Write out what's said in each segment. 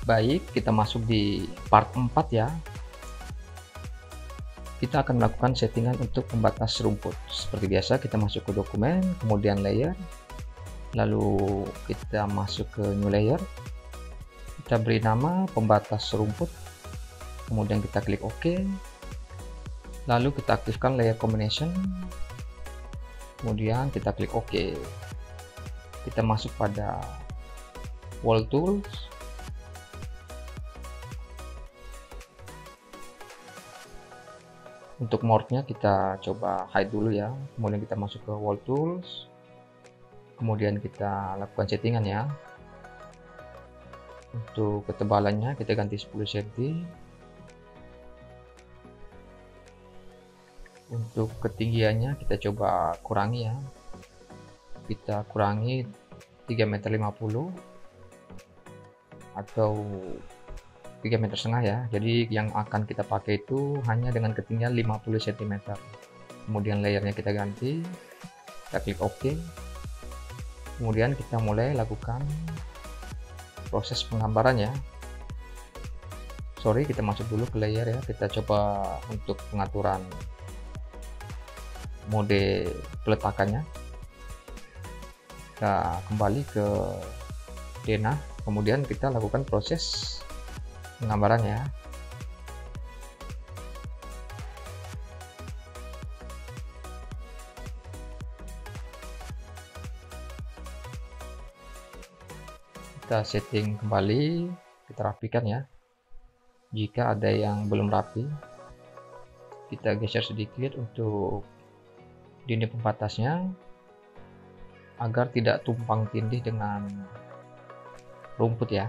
Baik, kita masuk di part 4 ya. Kita akan melakukan settingan untuk pembatas rumput. Seperti biasa, kita masuk ke dokumen, kemudian layer, lalu kita masuk ke new layer. Kita beri nama pembatas rumput, kemudian kita klik OK. Lalu kita aktifkan layer combination, kemudian kita klik OK. Kita masuk pada wall tools, untuk mode-nya kita coba hide dulu ya. Kemudian kita masuk ke wall tools, kemudian kita lakukan settingan ya. Untuk ketebalannya kita ganti 10 cm. Untuk ketinggiannya kita coba kurangi ya, kita kurangi 3,50 meter atau 3,5 meter ya. Jadi yang akan kita pakai itu hanya dengan ketinggian 50 cm. Kemudian layernya kita ganti, kita klik OK. Kemudian kita mulai lakukan proses penggambaran ya. Sorry, kita masuk dulu ke layer ya. Kita coba untuk pengaturan mode peletakannya. Kita kembali ke denah, kemudian kita lakukan proses penggambaran ya. Kita setting kembali, kita rapikan ya. Jika ada yang belum rapi, kita geser sedikit untuk dinding pembatasnya agar tidak tumpang tindih dengan rumput ya.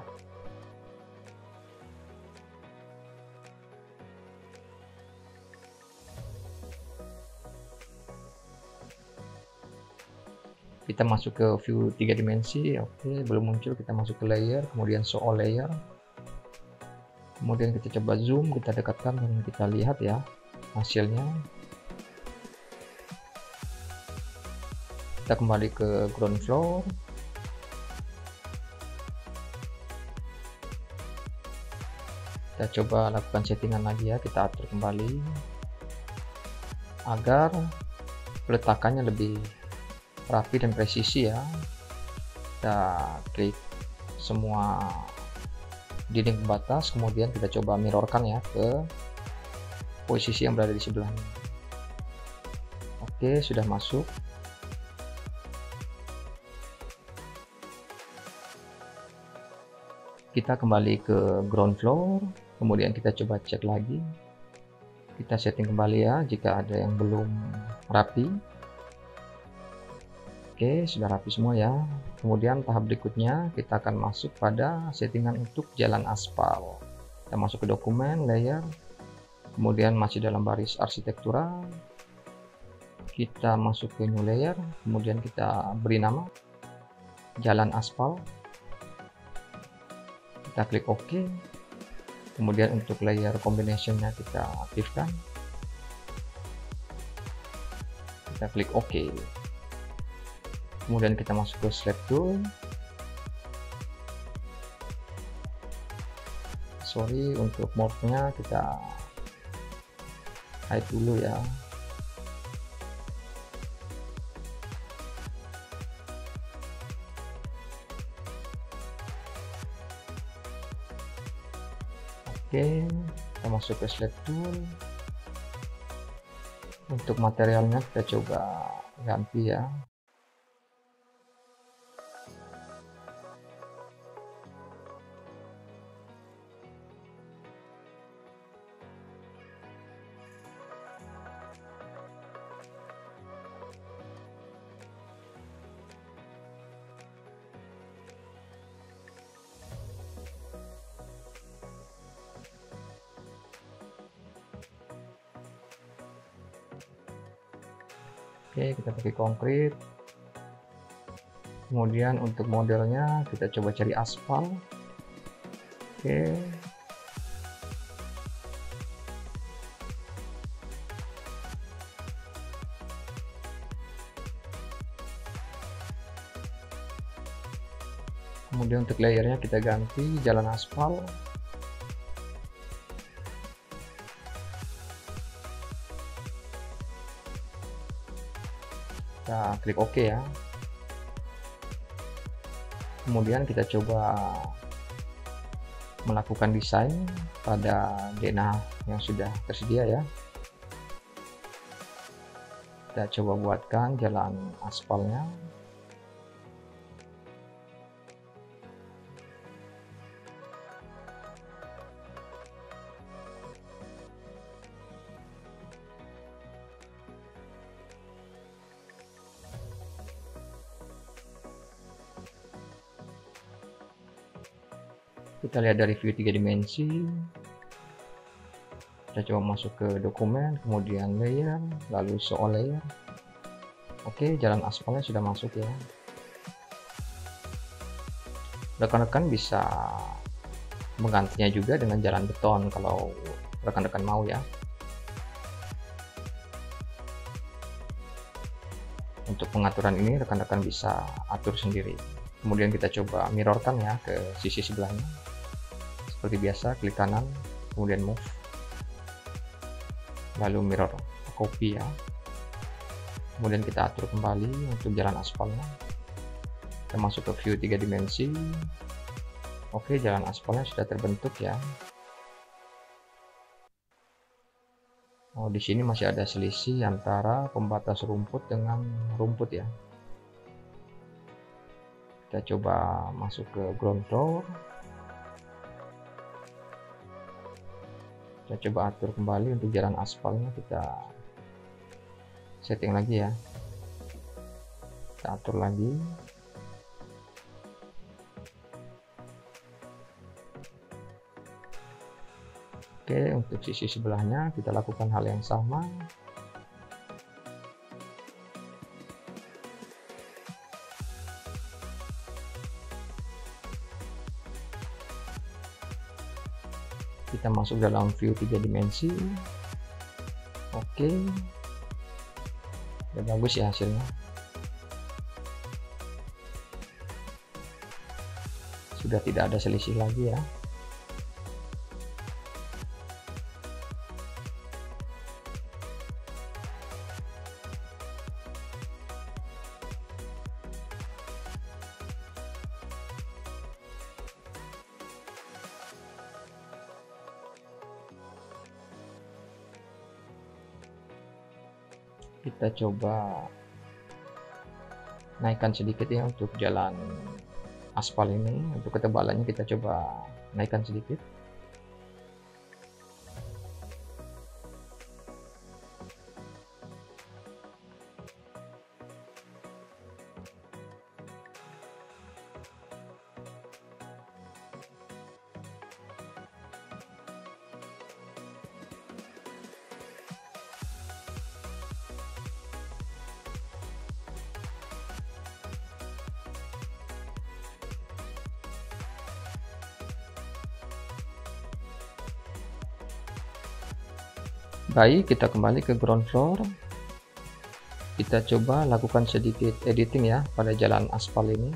Kita masuk ke view 3 dimensi. Oke, belum muncul. Kita masuk ke layer, kemudian show all layer, kemudian kita coba zoom, kita dekatkan dan kita lihat ya hasilnya. Kita kembali ke ground floor, kita coba lakukan settingan lagi ya. Kita atur kembali agar peletakannya lebih rapi dan presisi ya. Kita klik semua dinding pembatas, kemudian kita coba mirrorkan ya ke posisi yang berada di sebelahnya. Oke, sudah masuk. Kita kembali ke ground floor, kemudian kita coba cek lagi. Kita setting kembali ya jika ada yang belum rapi. Oke, sudah rapi semua ya. Kemudian tahap berikutnya kita akan masuk pada settingan untuk jalan aspal. Kita masuk ke dokumen, layer, kemudian masih dalam baris arsitektural. Kita masuk ke new layer, kemudian kita beri nama jalan aspal. Kita klik OK. Kemudian untuk layer combination-nya kita aktifkan. Kita klik OK. Kemudian kita masuk ke slab tool. Sorry, untuk mode-nya kita hide dulu ya. Oke, kita masuk ke slab tool. Untuk materialnya kita coba ganti ya. Oke, kita pakai konkrit. Kemudian untuk modelnya kita coba cari aspal. Oke, Kemudian untuk layernya kita ganti jalan aspal. Kita klik OK ya. Kemudian kita coba melakukan desain pada denah yang sudah tersedia ya. Kita coba buatkan jalan aspalnya. Kita lihat dari view 3 dimensi. Kita coba masuk ke dokumen, kemudian layer, lalu show layer. Oke, jalan aspalnya sudah masuk ya. Rekan-rekan bisa menggantinya juga dengan jalan beton kalau rekan-rekan mau ya. Untuk pengaturan ini rekan-rekan bisa atur sendiri. Kemudian kita coba mirrorkan ya ke sisi sebelahnya. Seperti biasa, klik kanan, kemudian move, lalu mirror copy ya. Kemudian kita atur kembali untuk jalan aspalnya. Kita masuk ke view 3 dimensi. Oke, jalan aspalnya sudah terbentuk ya. Oh, di sini masih ada selisih antara pembatas rumput dengan rumput ya. Kita coba masuk ke ground floor. Kita coba atur kembali untuk jalan aspalnya, kita setting lagi ya. Kita atur lagi. Oke, untuk sisi sebelahnya kita lakukan hal yang sama. Kita masuk dalam view 3 dimensi. Oke, udah bagus ya hasilnya. Sudah tidak ada selisih lagi ya. Kita coba naikkan sedikit ya untuk jalan aspal ini. Untuk ketebalannya kita coba naikkan sedikit. Baik, kita kembali ke ground floor. Kita coba lakukan sedikit editing ya pada jalan aspal ini.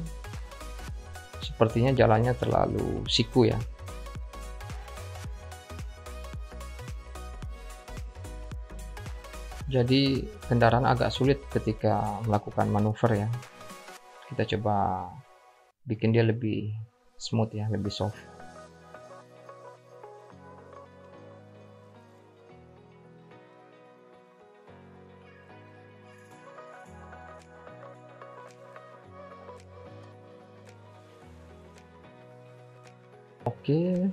Sepertinya jalannya terlalu siku ya. Jadi kendaraan agak sulit ketika melakukan manuver ya. Kita coba bikin dia lebih smooth ya, lebih soft. Oke,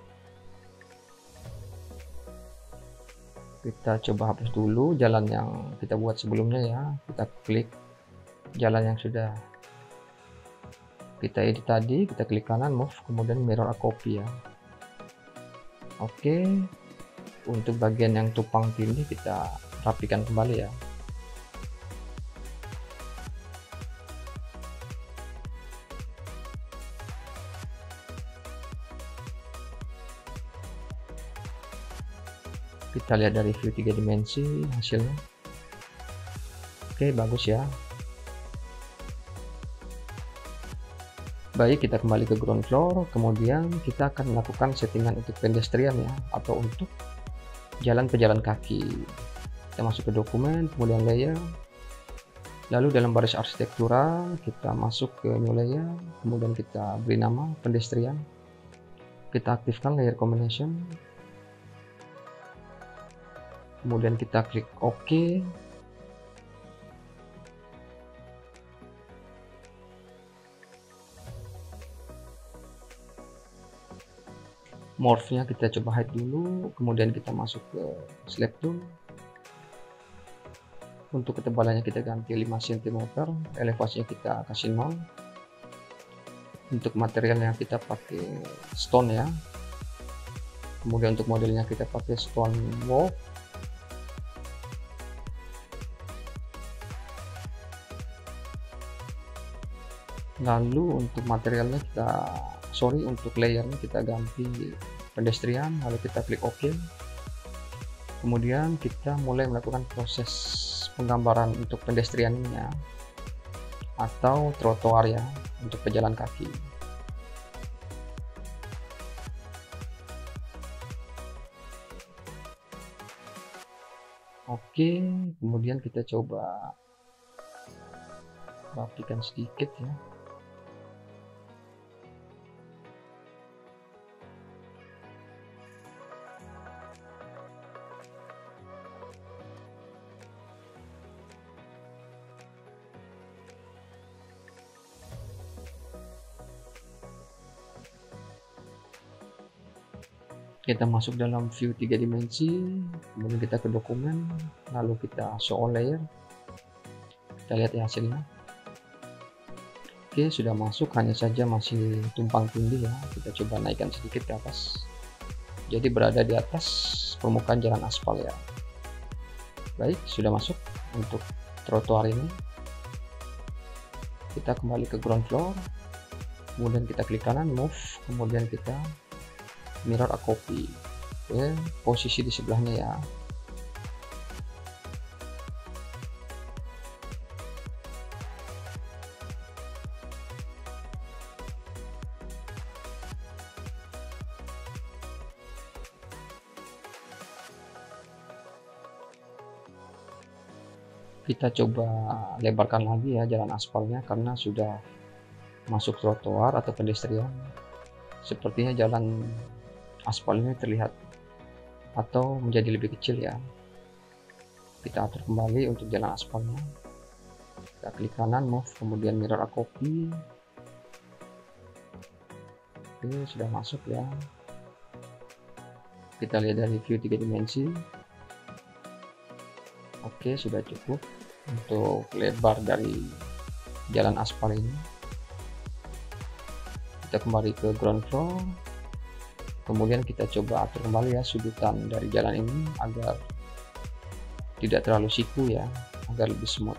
kita coba hapus dulu jalan yang kita buat sebelumnya ya. Kita klik jalan yang sudah kita edit tadi, kita klik kanan move, kemudian mirror copy ya. Oke, untuk bagian yang tumpang tindih kita rapikan kembali ya. Kita lihat dari view 3 dimensi hasilnya. Oke, bagus ya. Baik, kita kembali ke ground floor, kemudian kita akan melakukan settingan untuk pedestrian ya, atau untuk jalan pejalan kaki. Kita masuk ke dokumen, kemudian layer, lalu dalam baris arsitektural kita masuk ke new layer, kemudian kita beri nama pedestrian. Kita aktifkan layer combination, kemudian kita klik OK. Morph-nya kita coba hide dulu, kemudian kita masuk ke slab tool. Untuk ketebalannya kita ganti 5 cm, elevasinya kita kasih 0. Untuk materialnya kita pakai stone ya. Kemudian untuk modelnya kita pakai stone wool. Lalu untuk materialnya untuk layernya kita ganti pedestrian, lalu kita klik OK. Kemudian kita mulai melakukan proses penggambaran untuk pedestrian ini ya, atau trotoar ya, untuk pejalan kaki. Oke, kemudian kita coba rapikan sedikit ya. Kita masuk dalam view 3 dimensi, kemudian kita ke dokumen, lalu kita show all layer. Kita lihat ya hasilnya. Oke, sudah masuk, hanya saja masih tumpang tindih ya. Kita coba naikkan sedikit ke atas, jadi berada di atas permukaan jalan aspal ya. Baik, sudah masuk untuk trotoar ini. Kita kembali ke ground floor, kemudian kita klik kanan move, kemudian kita mirror a copy. Oke, posisi di sebelahnya ya. Kita coba lebarkan lagi ya jalan aspalnya, karena sudah masuk trotoar atau pedestrian. Sepertinya jalan aspal ini terlihat atau menjadi lebih kecil ya. Kita atur kembali untuk jalan aspalnya. Kita klik kanan move, kemudian mirror a copy. Oke, sudah masuk ya. Kita lihat dari view 3 dimensi. Oke, sudah cukup untuk lebar dari jalan aspal ini. Kita kembali ke ground floor, kemudian kita coba atur kembali ya sudutan dari jalan ini agar tidak terlalu siku ya, agar lebih smooth.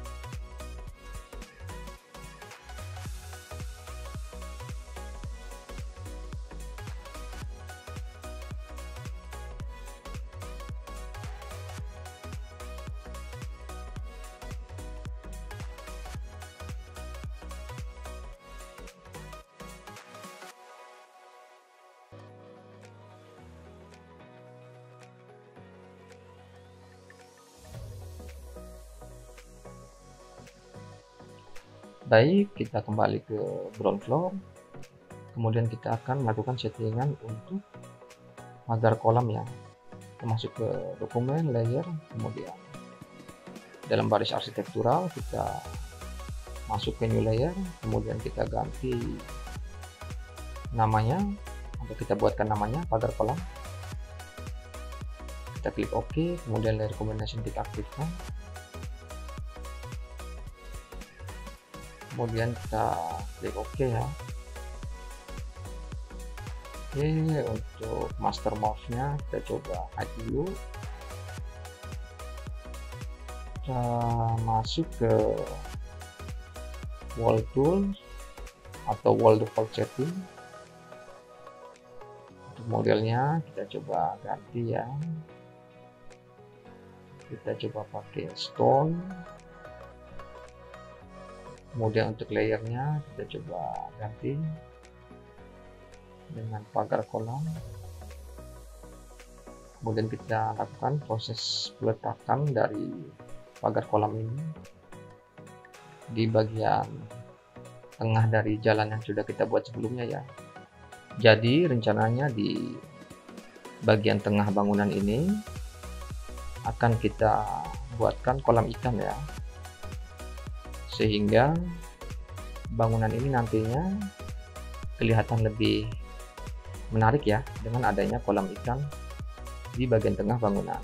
Baik, kita kembali ke ground floor, kemudian kita akan melakukan settingan untuk pagar kolam ya. Kita masuk ke dokumen, layer, kemudian dalam baris arsitektural kita masuk ke new layer, kemudian kita ganti namanya, atau kita buatkan namanya pagar kolam. Kita klik OK, kemudian layer combination kita aktifkan. Kemudian kita klik OK ya. Oke, untuk master mouse-nya kita coba hide dulu. Kita masuk ke wall tool atau wall default setting. Untuk modelnya kita coba ganti ya. Kita coba pakai stone. Kemudian untuk layernya kita coba ganti dengan pagar kolam. Kemudian kita lakukan proses peletakan dari pagar kolam ini di bagian tengah dari jalan yang sudah kita buat sebelumnya ya. Jadi rencananya di bagian tengah bangunan ini akan kita buatkan kolam ikan ya, sehingga bangunan ini nantinya kelihatan lebih menarik ya dengan adanya kolam ikan di bagian tengah bangunan.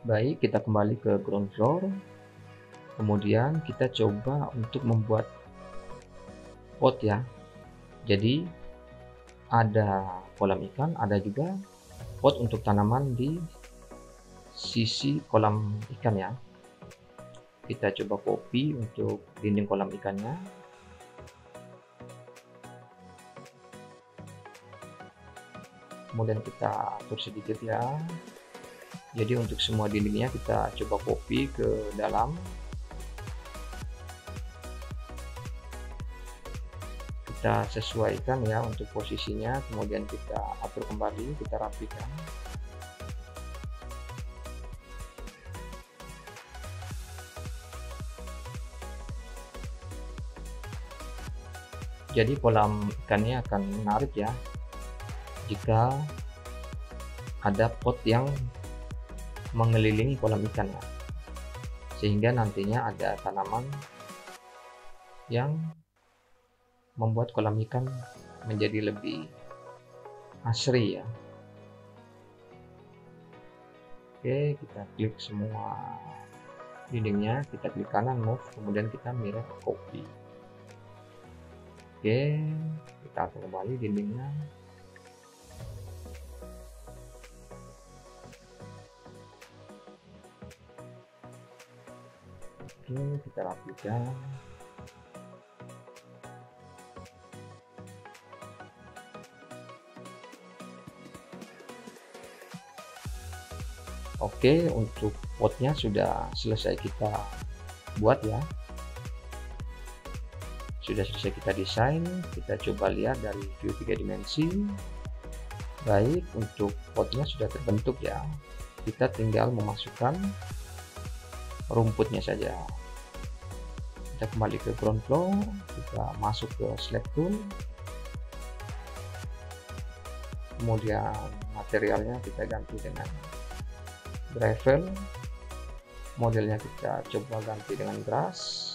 Baik, kita kembali ke ground floor. Kemudian kita coba untuk membuat pot ya. Jadi ada kolam ikan, ada juga pot untuk tanaman di sisi kolam ikan ya. Kita coba copy untuk dinding kolam ikannya. Kemudian kita atur sedikit ya. Jadi untuk semua dindingnya kita coba copy ke dalam. Kita sesuaikan ya untuk posisinya, kemudian kita atur kembali, kita rapikan. Jadi kolam ikannya akan menarik ya jika ada pot yang mengelilingi kolam ikannya, sehingga nantinya ada tanaman yang membuat kolam ikan menjadi lebih asri ya. Oke, kita klik semua dindingnya, kita klik kanan move, kemudian kita mirror copy. Oke, kita atur kembali dindingnya. Oke, kita rapikan. Oke, untuk potnya sudah selesai kita buat ya. Sudah selesai kita desain. Kita coba lihat dari view 3 dimensi. Baik, untuk potnya sudah terbentuk ya. Kita tinggal memasukkan rumputnya saja. Kita kembali ke ground floor, kita masuk ke select tool, kemudian materialnya kita ganti dengan gravel, modelnya kita coba ganti dengan grass.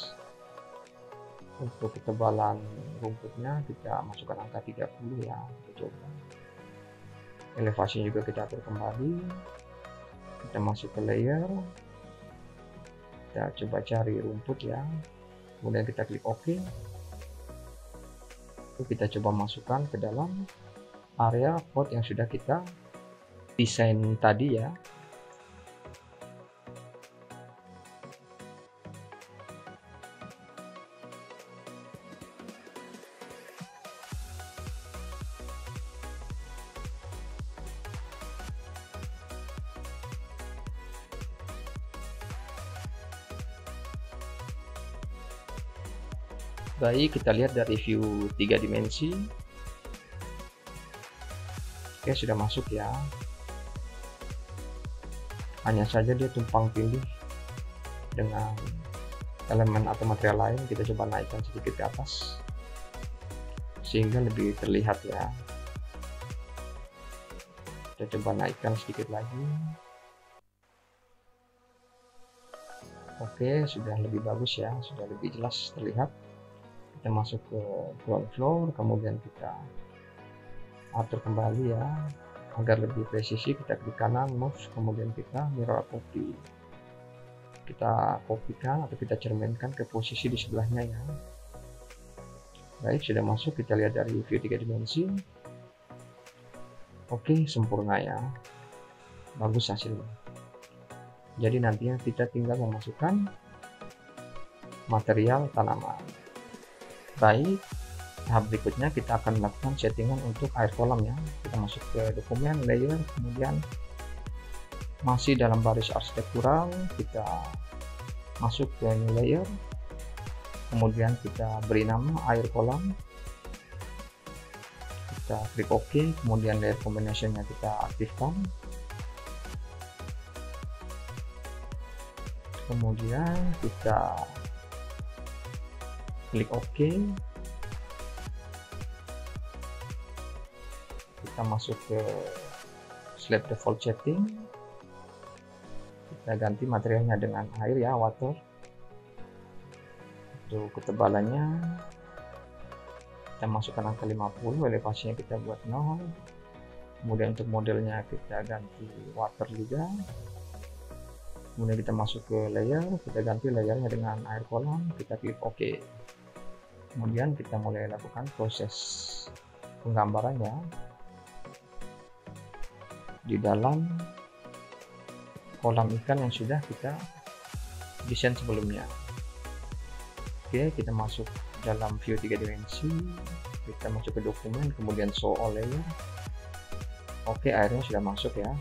Untuk ketebalan rumputnya kita masukkan angka 30 ya, kita coba. Elevasinya juga kita atur kembali, kita masuk ke layer, kita coba cari rumput ya, kemudian kita klik OK. Lalu kita coba masukkan ke dalam area pot yang sudah kita desain tadi ya. Baik, kita lihat dari view 3 dimensi. Oke, sudah masuk ya. Hanya saja dia tumpang tindih dengan elemen atau material lain. Kita coba naikkan sedikit ke atas sehingga lebih terlihat ya. Kita coba naikkan sedikit lagi. Oke, sudah lebih bagus ya, sudah lebih jelas terlihat. Kita masuk ke ground floor, kemudian kita atur kembali ya agar lebih presisi. Kita klik kanan mouse, kemudian kita mirror copy, kita kopikan atau kita cerminkan ke posisi di sebelahnya ya. Baik, sudah masuk. Kita lihat dari view 3 dimensi. Oke, sempurna ya, bagus hasilnya. Jadi nantinya kita tinggal memasukkan material tanaman. Baik, tahap berikutnya kita akan melakukan settingan untuk air kolam ya. Kita masuk ke dokumen, layer, kemudian masih dalam baris arsitektural, kita masuk ke new layer, kemudian kita beri nama air kolam, kita klik OK, kemudian layer combination-nya kita aktifkan, kemudian kita klik OK, kita masuk ke slab default setting, kita ganti materialnya dengan air ya, water. Untuk ketebalannya kita masukkan angka 50, elevasinya kita buat 0, kemudian untuk modelnya kita ganti water juga, kemudian kita masuk ke layer, kita ganti layernya dengan air kolam, kita klik OK. Kemudian kita mulai lakukan proses penggambarannya di dalam kolam ikan yang sudah kita desain sebelumnya. Oke, kita masuk dalam view 3 dimensi, kita masuk ke dokumen, kemudian show all layer. Oke, airnya sudah masuk ya,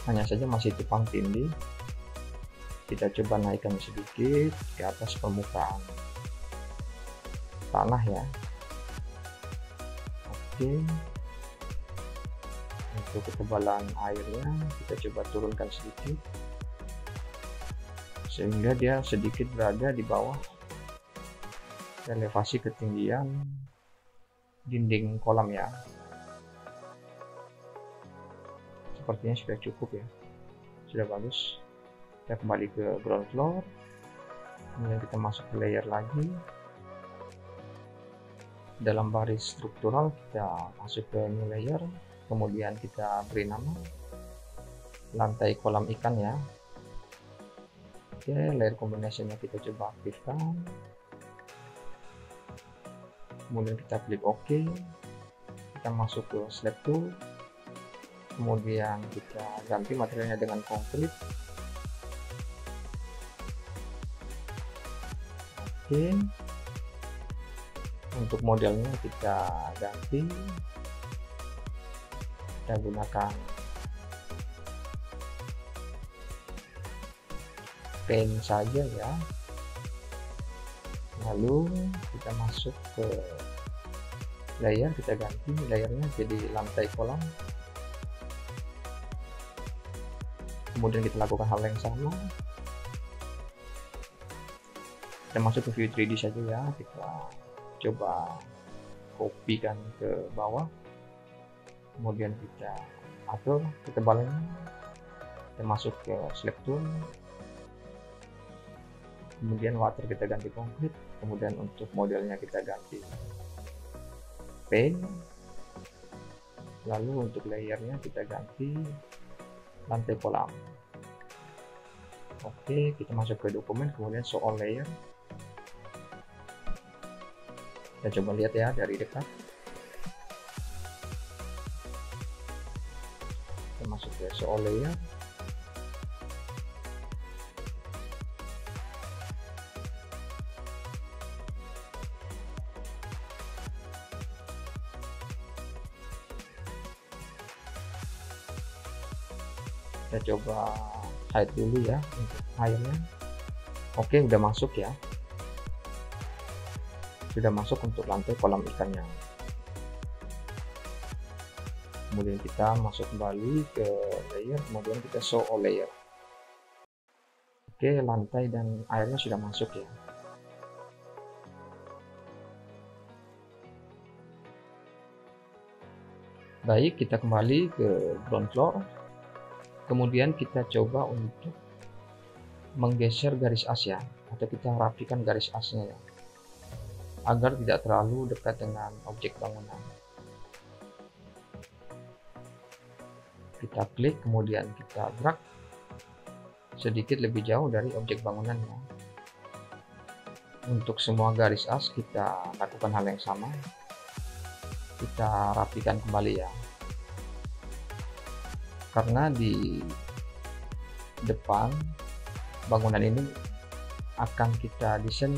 hanya saja masih tumpang tindih. Kita coba naikkan sedikit ke atas permukaan tanah ya. Oke, untuk ketebalan airnya kita coba turunkan sedikit sehingga dia sedikit berada di bawah elevasi ketinggian dinding kolam ya. Sepertinya sudah cukup ya, sudah bagus. Kita kembali ke ground floor, kemudian kita masuk ke layer lagi. Dalam baris struktural kita masuk ke new layer, kemudian kita beri nama lantai kolam ikan ya. Oke, layer combination-nya kita coba aktifkan, kemudian kita klik OK, kita masuk ke slab tool, kemudian kita ganti materialnya dengan konkrit. Oke, untuk modelnya kita ganti, kita gunakan paint saja ya. Lalu kita masuk ke layer, kita ganti layernya jadi lantai kolam, kemudian kita lakukan hal yang sama, kita masuk ke view 3D saja ya, kita coba kopikan ke bawah, kemudian kita atur ketebalannya, kita masuk ke slab tool, kemudian water kita ganti konkrit, kemudian untuk modelnya kita ganti paint, lalu untuk layernya kita ganti lantai kolam. Oke, kita masuk ke dokumen, kemudian show all layer. Kita coba lihat ya dari dekat. Kita masuk ke show all layer. Kita coba hide dulu ya untuk airnya. Oke, udah masuk ya. sudah masuk untuk lantai kolam ikannya. Kemudian kita masuk kembali ke layer, kemudian kita show all layer. Oke, lantai dan airnya sudah masuk ya. Baik, kita kembali ke ground floor. Kemudian kita coba untuk menggeser garis as ya, atau kita rapikan garis asnya ya, agar tidak terlalu dekat dengan objek bangunan. Kita klik, kemudian kita drag sedikit lebih jauh dari objek bangunannya. Untuk semua garis as kita lakukan hal yang sama, kita rapikan kembali ya, karena di depan bangunan ini akan kita desain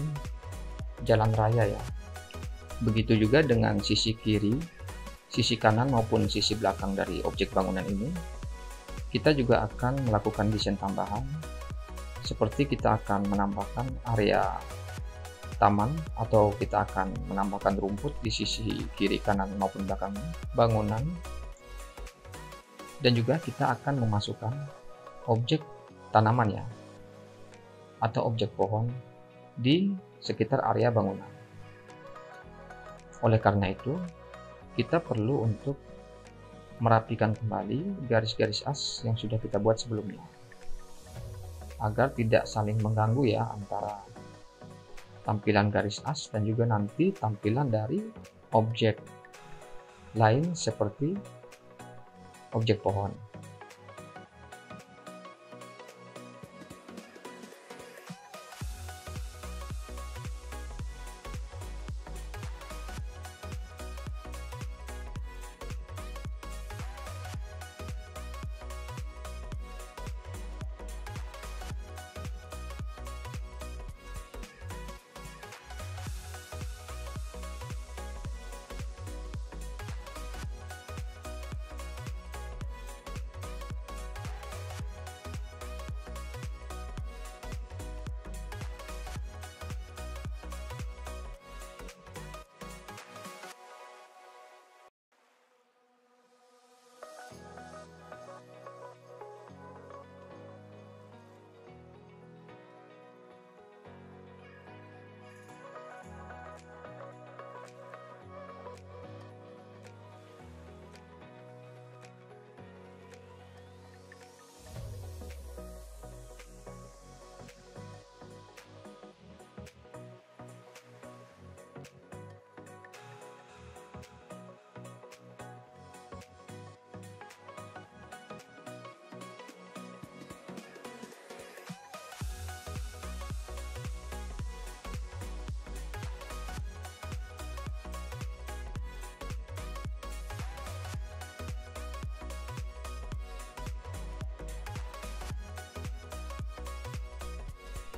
jalan raya ya. Begitu juga dengan sisi kiri, sisi kanan maupun sisi belakang dari objek bangunan ini. Kita juga akan melakukan desain tambahan, seperti kita akan menambahkan area taman, atau kita akan menambahkan rumput di sisi kiri, kanan maupun belakang bangunan. Dan juga kita akan memasukkan objek tanaman ya, atau objek pohon di sekitar area bangunan. Oleh karena itu, kita perlu untuk merapikan kembali garis-garis as yang sudah kita buat sebelumnya, agar tidak saling mengganggu ya antara tampilan garis as dan juga nanti tampilan dari objek lain seperti objek pohon.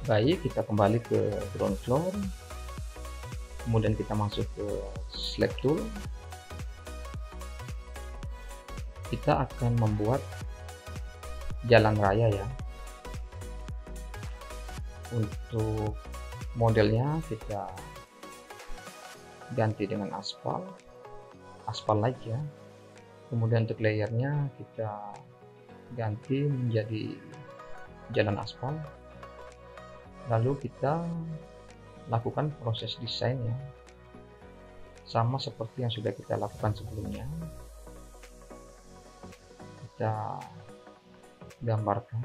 Baik, kita kembali ke ground floor, kemudian kita masuk ke select tool. Kita akan membuat jalan raya ya. Untuk modelnya kita ganti dengan aspal light ya. Kemudian untuk layernya kita ganti menjadi jalan aspal. Lalu kita lakukan proses desainnya sama seperti yang sudah kita lakukan sebelumnya. Kita gambarkan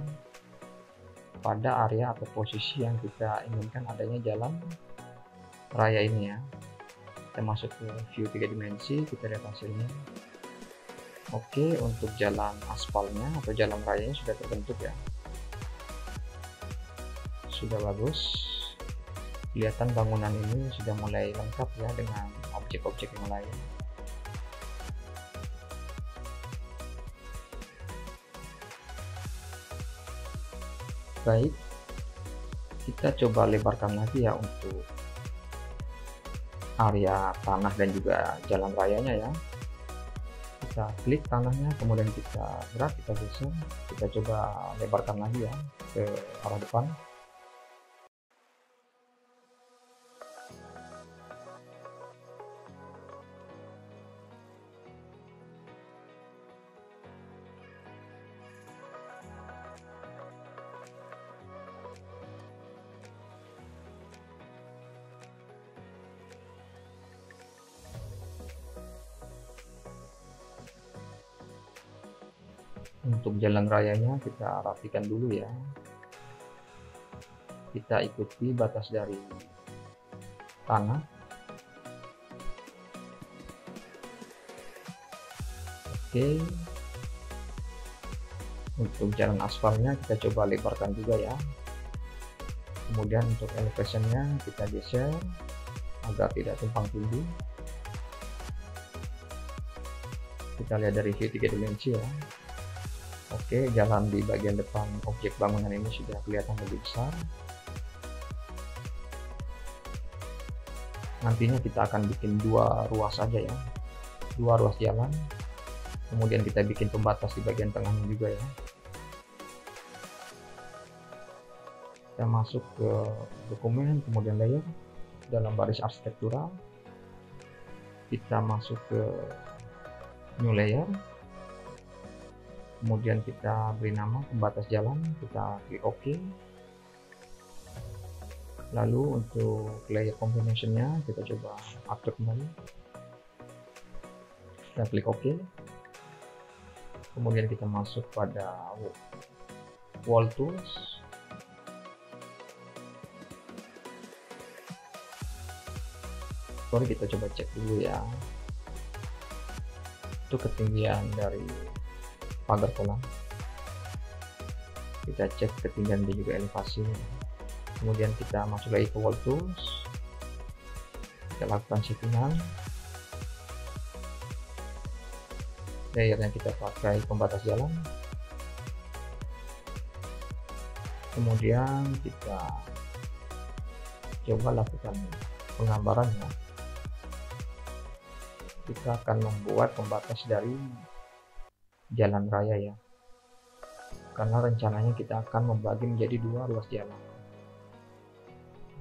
pada area atau posisi yang kita inginkan adanya jalan raya ini ya. Kita masuk ke view 3 dimensi, kita lihat hasilnya. Oke, untuk jalan aspalnya atau jalan rayanya sudah terbentuk ya, sudah bagus. Kelihatan bangunan ini sudah mulai lengkap ya dengan objek-objek yang lain. Baik, kita coba lebarkan lagi ya untuk area tanah dan juga jalan rayanya ya. Kita klik tanahnya, kemudian kita drag, kita geser, kita coba lebarkan lagi ya ke arah depan. Untuk jalan rayanya kita rapikan dulu ya, kita ikuti batas dari tanah. Oke, untuk jalan aspalnya kita coba lebarkan juga ya. Kemudian untuk elevationnya kita geser agar tidak tumpang tindih. Kita lihat dari view 3 dimensi ya. Oke, jalan di bagian depan objek bangunan ini sudah kelihatan lebih besar. Nantinya kita akan bikin 2 ruas saja ya, 2 ruas jalan. Kemudian kita bikin pembatas di bagian tengahnya juga ya. Kita masuk ke dokumen, kemudian layer, dalam baris arsitektural kita masuk ke new layer, kemudian kita beri nama pembatas jalan, kita klik OK. Lalu untuk layer combination-nya kita coba atur kembali, kita klik OK. Kemudian kita masuk pada wall tools, kita coba cek dulu ya untuk ketinggian dari pagar kolam. Kita cek ketinggian dan juga elevasi. Kemudian kita masuk lagi ke wall tools, kita lakukan settingan. Layernya kita pakai pembatas jalan. Kemudian kita coba lakukan penggambarannya. Kita akan membuat pembatas dari jalan raya ya, karena rencananya kita akan membagi menjadi 2 ruas jalan.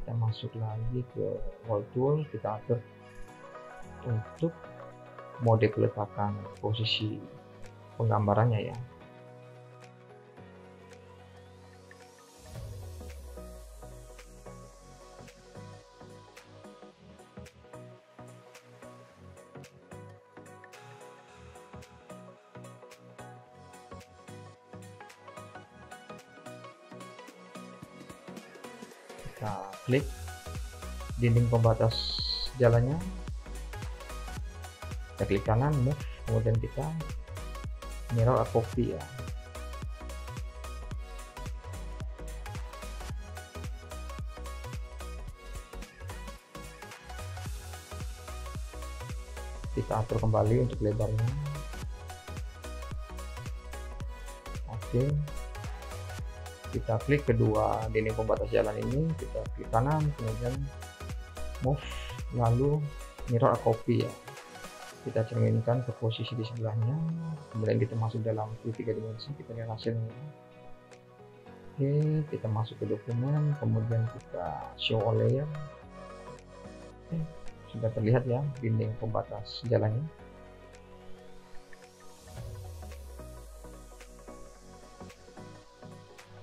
Kita masuk lagi ke wall tool, kita atur untuk mode peletakan posisi penggambarannya ya. Kita klik dinding pembatas jalannya, kita klik kanan move, kemudian kita mirror a copy ya. Kita atur kembali untuk lebarnya. Oke, kita klik kedua dinding pembatas jalan ini, kita klik kanan, kemudian move, lalu mirror a copy ya. Kita cerminkan ke posisi di sebelahnya, kemudian kita masuk dalam view 3 dimensi, kita lihat hasilnya. Oke, kita masuk ke dokumen, kemudian kita show all layer. Oke, sudah terlihat ya dinding pembatas jalannya.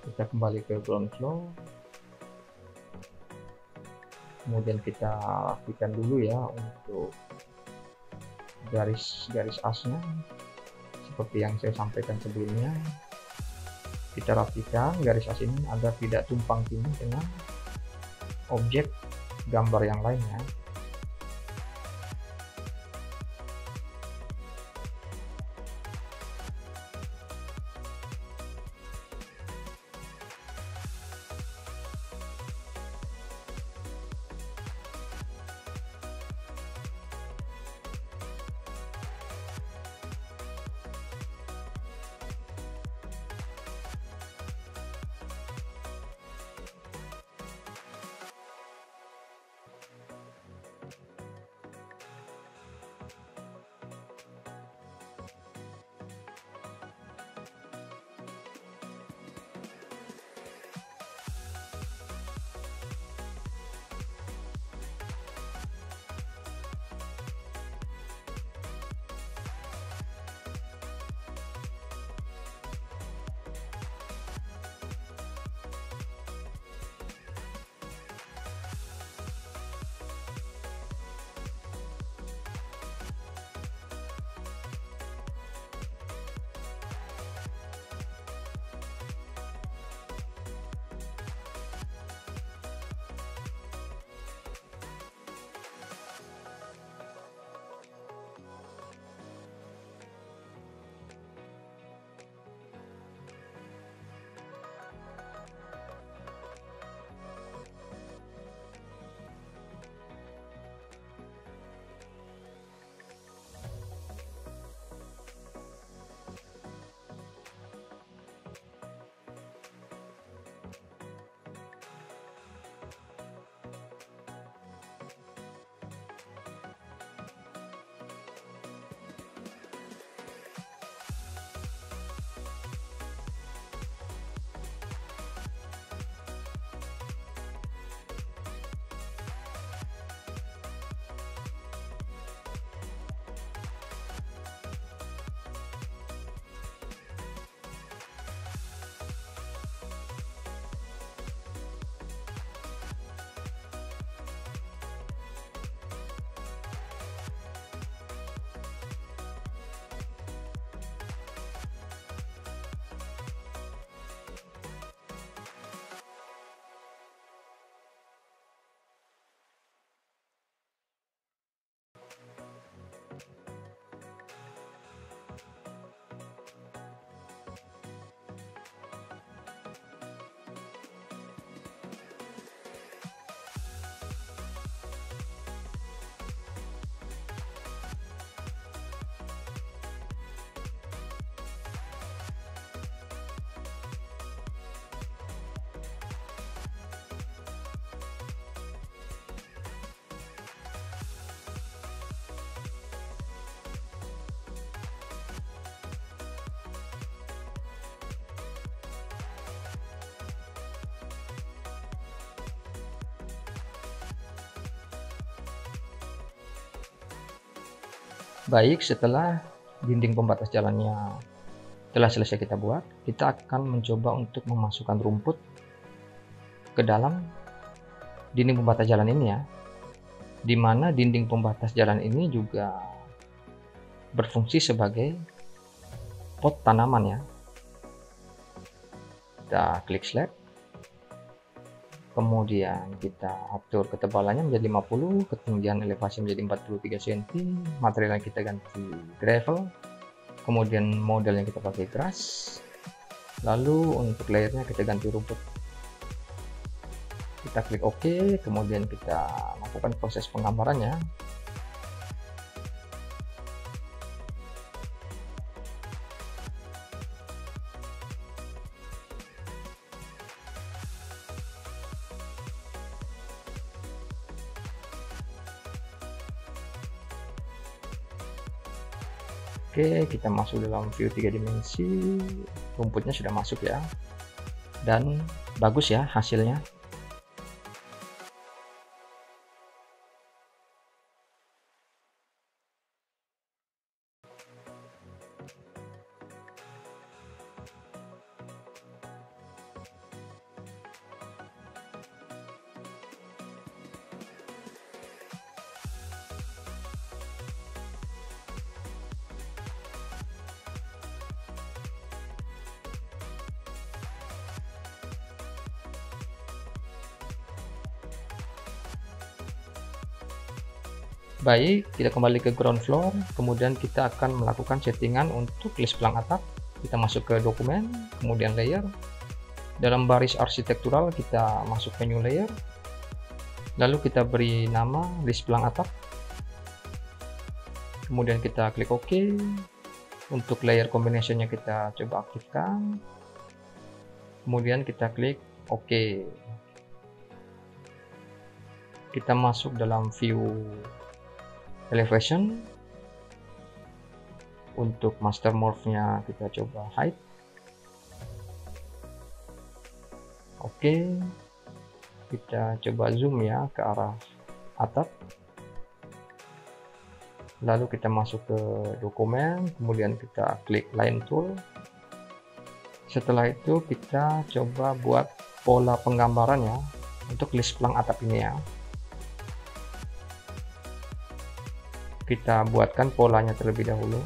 Kita kembali ke ground floor, kemudian kita rapikan dulu ya untuk garis-garis asnya seperti yang saya sampaikan sebelumnya. Kita rapikan garis as ini agar tidak tumpang tindih dengan objek gambar yang lainnya. Baik, setelah dinding pembatas jalannya telah selesai kita buat, kita akan mencoba untuk memasukkan rumput ke dalam dinding pembatas jalan ini ya, di mana dinding pembatas jalan ini juga berfungsi sebagai pot tanaman ya. Kita klik slab, kemudian kita atur ketebalannya menjadi 50, ketinggian elevasi menjadi 43 cm, materialnya kita ganti gravel, kemudian modelnya kita pakai grass, lalu untuk layernya kita ganti rumput. Kita klik OK, kemudian kita lakukan proses penggambarannya. Oke, kita masuk dalam view 3 dimensi, rumputnya sudah masuk ya, dan bagus ya hasilnya. Baik, kita kembali ke ground floor, kemudian kita akan melakukan settingan untuk list pelang atap. Kita masuk ke dokumen, kemudian layer. Dalam baris arsitektural kita masuk ke new layer, lalu kita beri nama list pelang atap. Kemudian kita klik OK. Untuk layer combinationnya kita coba aktifkan. Kemudian kita klik OK. Kita masuk dalam view elevation. Untuk master morph-nya kita coba hide. Oke, kita coba zoom ya ke arah atap, lalu kita masuk ke dokumen, kemudian kita klik line tool. Setelah itu kita coba buat pola penggambaran ya untuk list pelang atap ini ya. Kita buatkan polanya terlebih dahulu.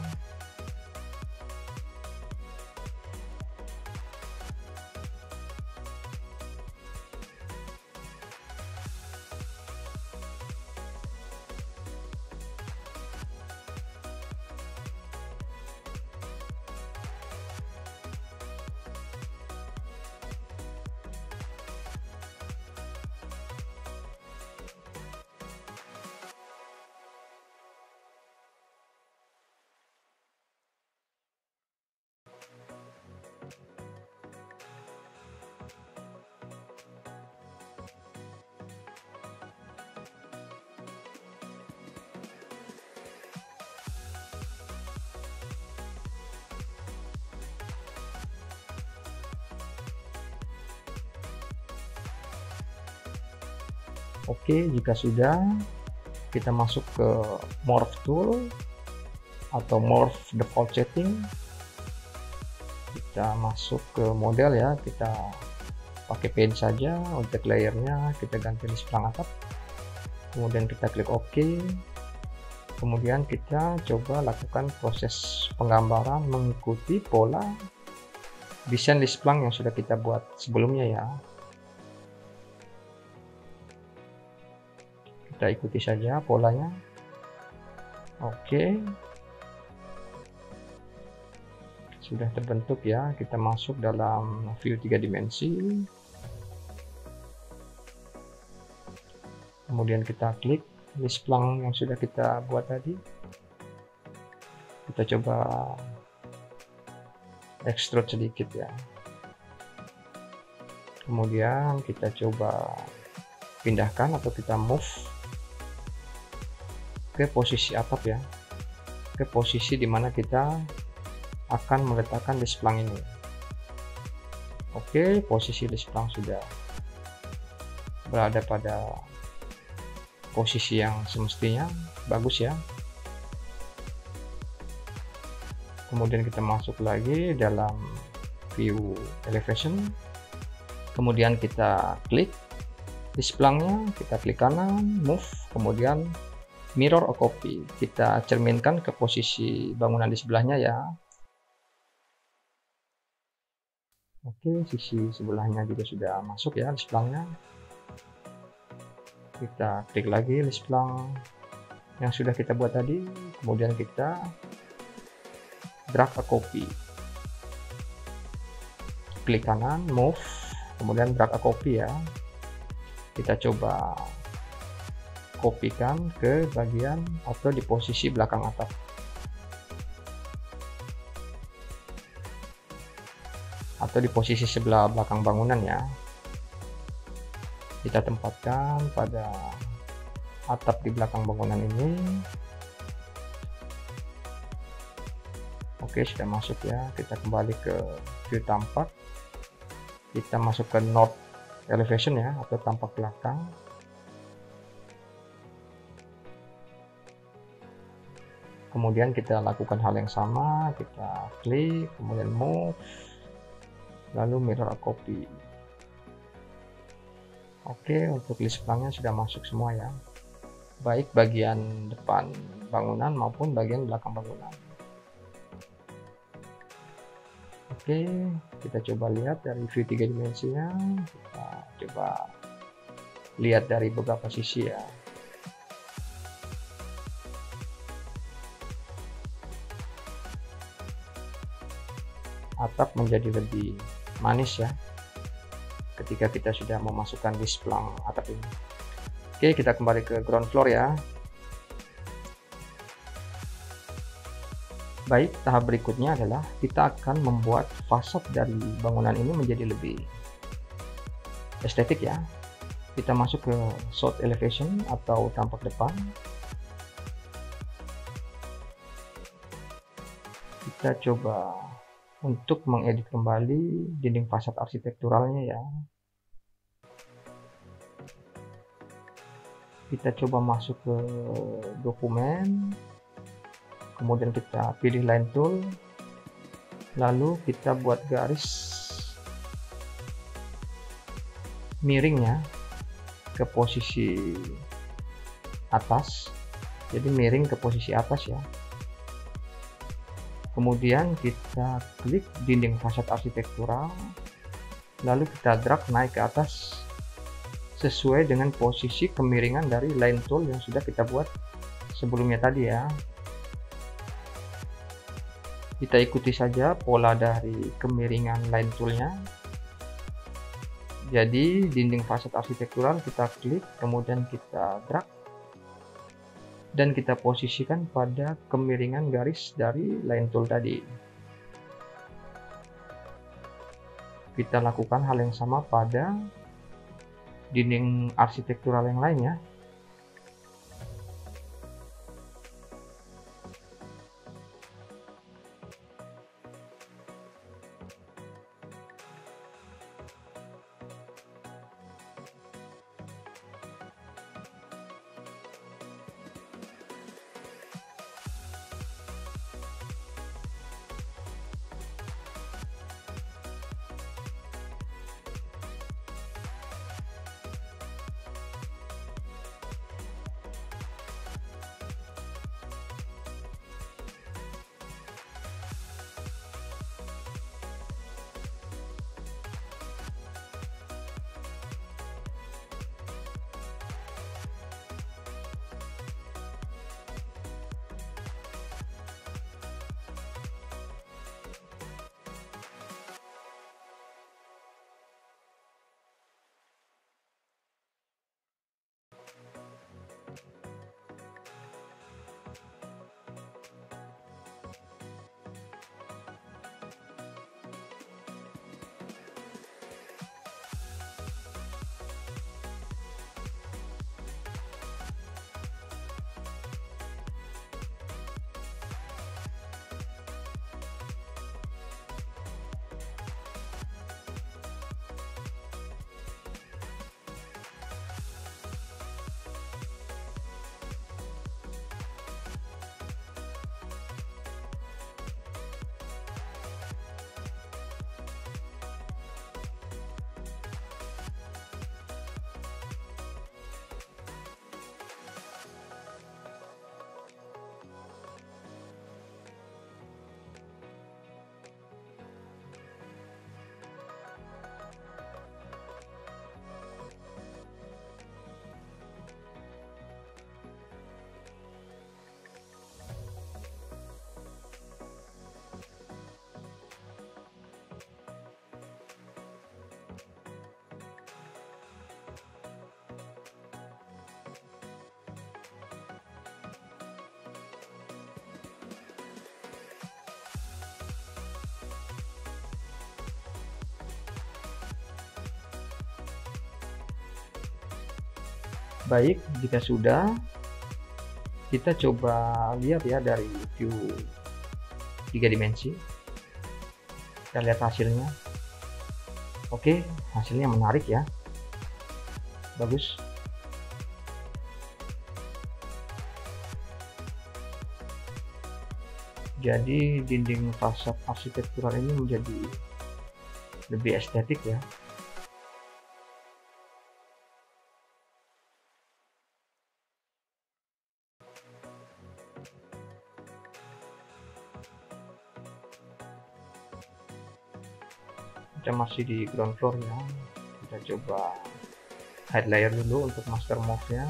Oke, jika sudah, kita masuk ke morph tool atau morph default setting. Kita masuk ke model ya, kita pakai pen saja. Untuk layernya kita ganti list pelang atap, kemudian kita klik OK. Kemudian kita coba lakukan proses penggambaran mengikuti pola desain list pelang yang sudah kita buat sebelumnya ya. Kita ikuti saja polanya. Oke, sudah terbentuk ya. Kita masuk dalam view 3 dimensi, kemudian kita klik list pelang yang sudah kita buat tadi. Kita coba extrude sedikit ya, kemudian kita coba pindahkan atau kita move ke posisi atap ya, ke posisi dimana kita akan meletakkan list pelang ini. Oke, posisi list pelang sudah berada pada posisi yang semestinya, bagus ya. Kemudian kita masuk lagi dalam view elevation, kemudian kita klik list plangnya, kita klik kanan, move, kemudian mirror a copy, kita cerminkan ke posisi bangunan di sebelahnya ya. Oke, sisi sebelahnya juga sudah masuk ya list plangnya. Kita klik lagi list plang yang sudah kita buat tadi, kemudian kita drag a copy, klik kanan, move, kemudian drag a copy ya. Kita coba kopikan ke bagian atau di posisi belakang atap. Atau di posisi sebelah belakang bangunan ya. Kita tempatkan pada atap di belakang bangunan ini. Oke, sudah masuk ya. Kita kembali ke view tampak. Kita masuk ke north elevation ya, atau tampak belakang. Kemudian kita lakukan hal yang sama, kita klik, kemudian move, lalu mirror a copy. Oke, untuk list plangnya sudah masuk semua ya, baik bagian depan bangunan maupun bagian belakang bangunan. Oke, kita coba lihat dari view 3 dimensinya. Kita coba lihat dari beberapa sisi ya. Atap menjadi lebih manis ya ketika kita sudah memasukkan list plang atap ini. Oke, kita kembali ke ground floor ya. Baik, tahap berikutnya adalah kita akan membuat fasad dari bangunan ini menjadi lebih estetik ya. Kita masuk ke south elevation atau tampak depan. Kita coba untuk mengedit kembali dinding fasad arsitekturalnya ya. Kita coba masuk ke dokumen, kemudian kita pilih line tool, lalu kita buat garis miringnya ke posisi atas, jadi miring ke posisi atas ya. Kemudian kita klik dinding fasad arsitektural, lalu kita drag naik ke atas sesuai dengan posisi kemiringan dari line tool yang sudah kita buat sebelumnya tadi ya. Kita ikuti saja pola dari kemiringan line toolnya. Jadi dinding fasad arsitektural kita klik, kemudian kita drag dan kita posisikan pada kemiringan garis dari line tool tadi. Kita lakukan hal yang sama pada dinding arsitektural yang lainnya. Baik, jika sudah, kita coba lihat ya dari view 3 dimensi. Kita lihat hasilnya. Oke, hasilnya menarik ya. Bagus. Jadi dinding fasad arsitektural ini menjadi lebih estetik ya. Kita masih di ground floor ya. Kita coba hide layer dulu untuk master move nya.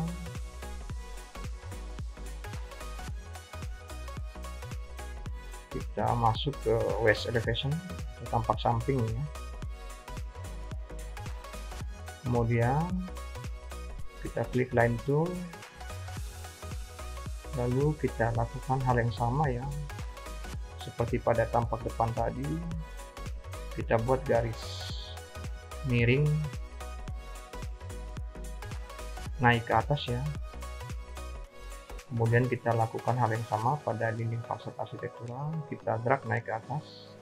Kita masuk ke west elevation, ke tampak samping ya. Kemudian kita klik line tool, lalu kita lakukan hal yang sama ya, seperti pada tampak depan tadi. Kita buat garis miring naik ke atas ya. Kemudian kita lakukan hal yang sama pada dinding fasad arsitektural, kita drag naik ke atas,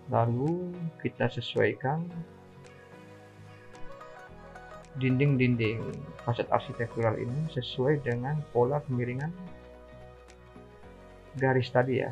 lalu kita sesuaikan dinding-dinding fasad arsitektural ini sesuai dengan pola kemiringan garis tadi ya.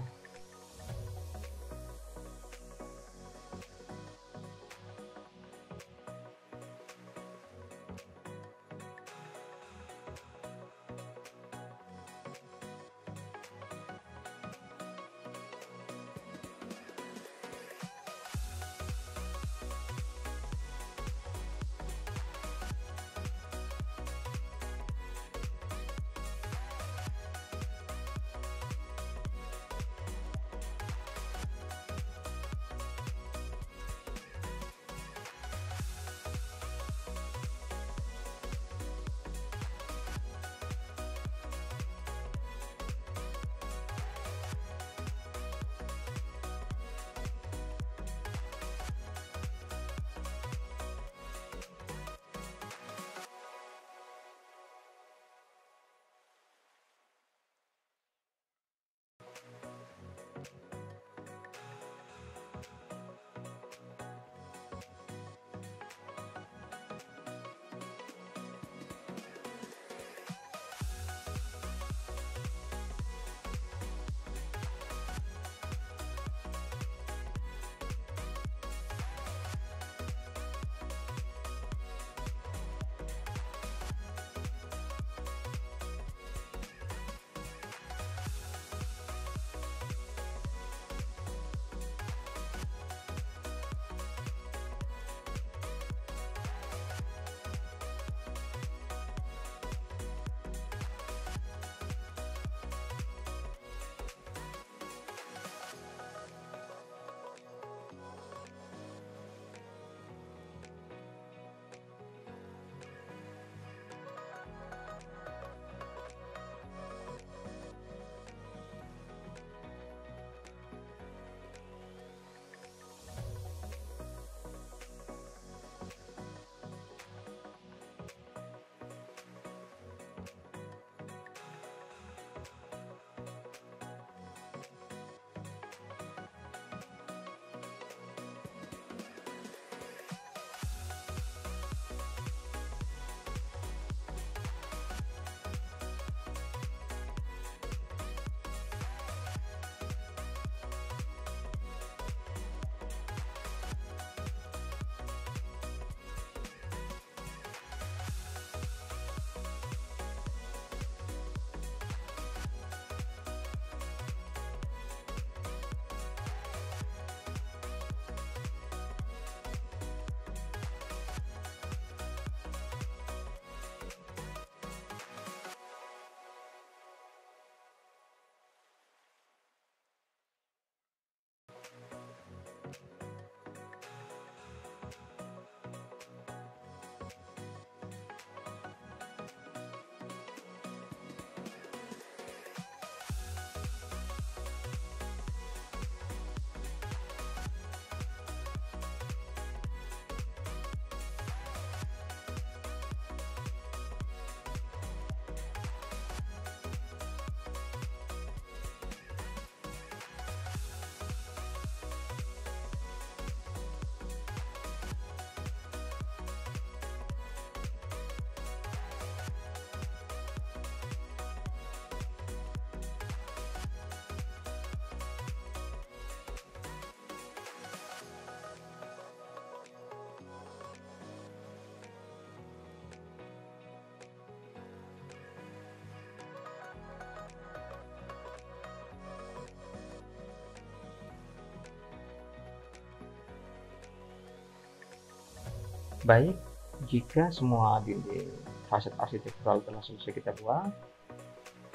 Baik, jika semua dinding fasad arsitektural telah selesai kita buat,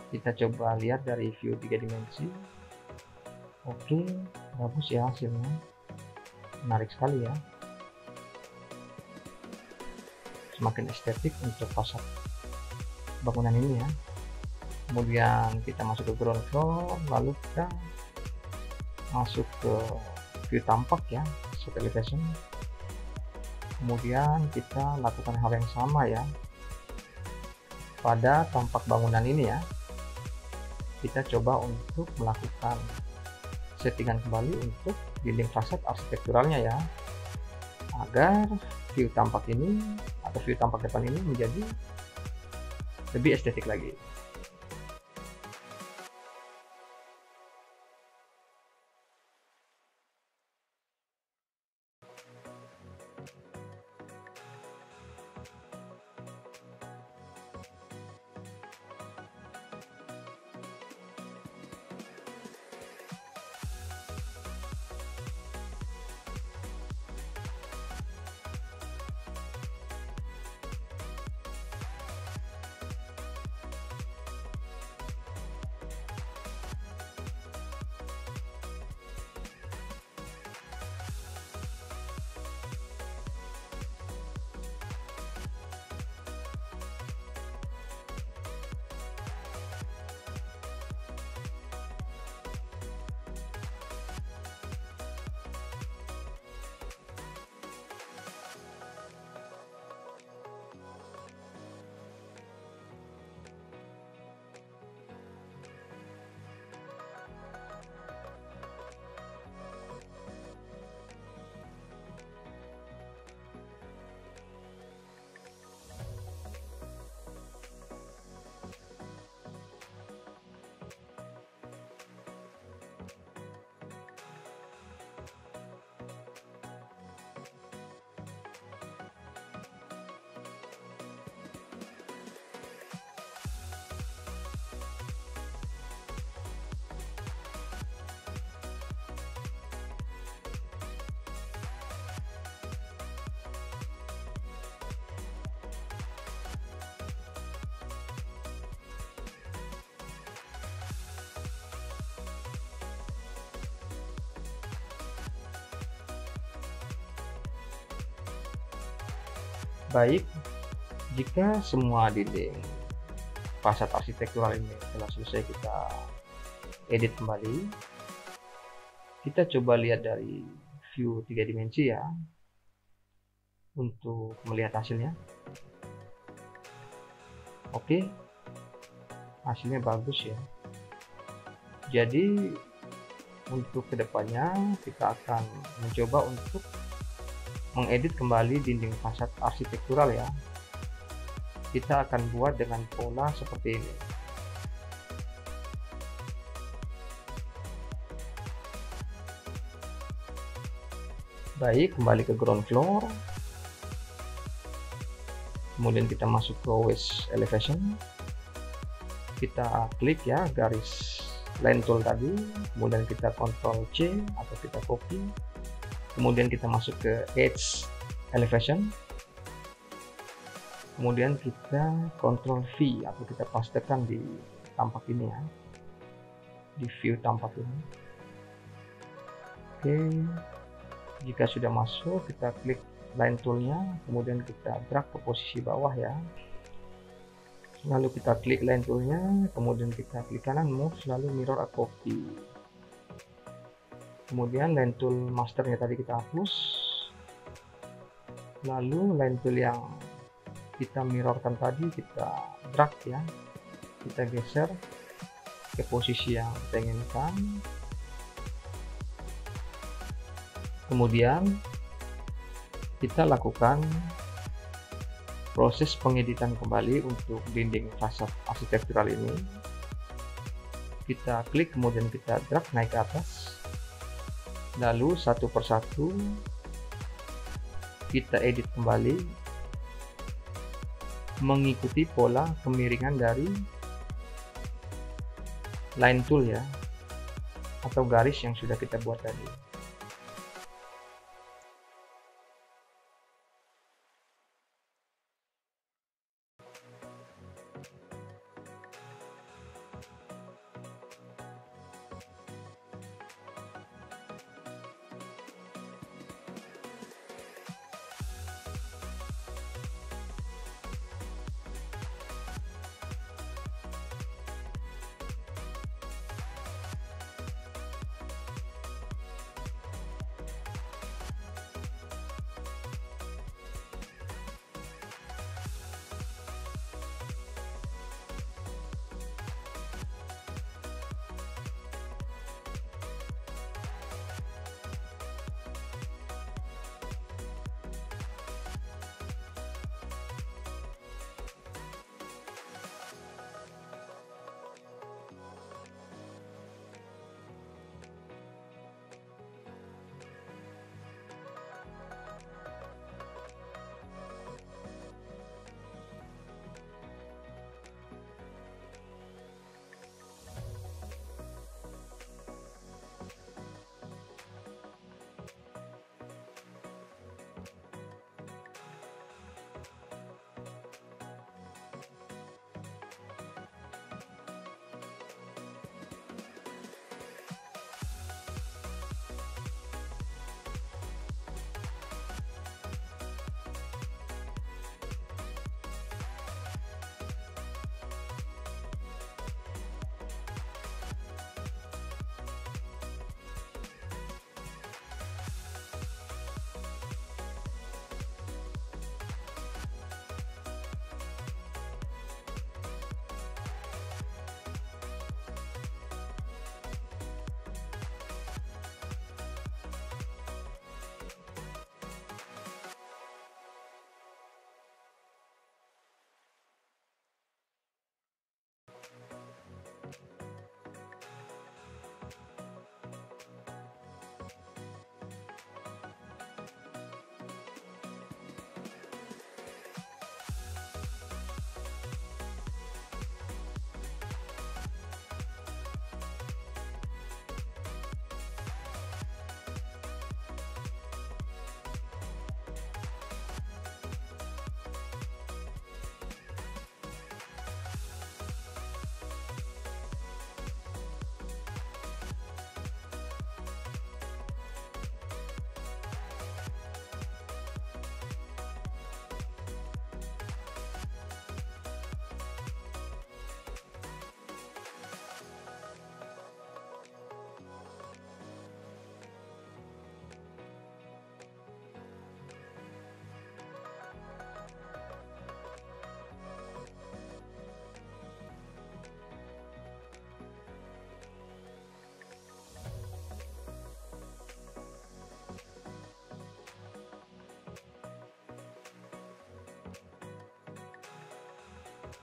kita coba lihat dari view 3 dimensi. Oke, bagus ya hasilnya, menarik sekali ya, semakin estetik untuk fasad bangunan ini ya. Kemudian kita masuk ke ground floor, lalu kita masuk ke view tampak ya, set elevation. Kemudian kita lakukan hal yang sama ya pada tampak bangunan ini ya. Kita coba untuk melakukan settingan kembali untuk dinding fasad arsitekturalnya ya, agar view tampak ini atau view tampak depan ini menjadi lebih estetik lagi. Baik, jika semua dinding fasad arsitektural ini telah selesai kita edit kembali, kita coba lihat dari view 3 dimensi ya, untuk melihat hasilnya. Oke, hasilnya bagus ya. Jadi untuk kedepannya kita akan mencoba untuk mengedit kembali dinding fasad arsitektural ya. Kita akan buat dengan pola seperti ini. Baik, kembali ke ground floor. Kemudian kita masuk ke west elevation. Kita klik ya garis line tool tadi, kemudian kita Ctrl C atau kita copy. Kemudian kita masuk ke edge elevation, kemudian kita Ctrl V atau kita pastekan di tampak ini ya, di view tampak ini. Oke, jika sudah masuk kita klik line toolnya, kemudian kita drag ke posisi bawah ya, lalu kita klik line toolnya, kemudian kita klik kanan move, lalu mirror a copy. Kemudian line tool masternya tadi kita hapus, lalu line tool yang kita mirrorkan tadi kita drag ya, kita geser ke posisi yang kita inginkan. Kemudian kita lakukan proses pengeditan kembali untuk dinding fasad arsitektural ini. Kita klik kemudian kita drag naik ke atas, lalu satu persatu kita edit kembali mengikuti pola kemiringan dari line tool ya, atau garis yang sudah kita buat tadi.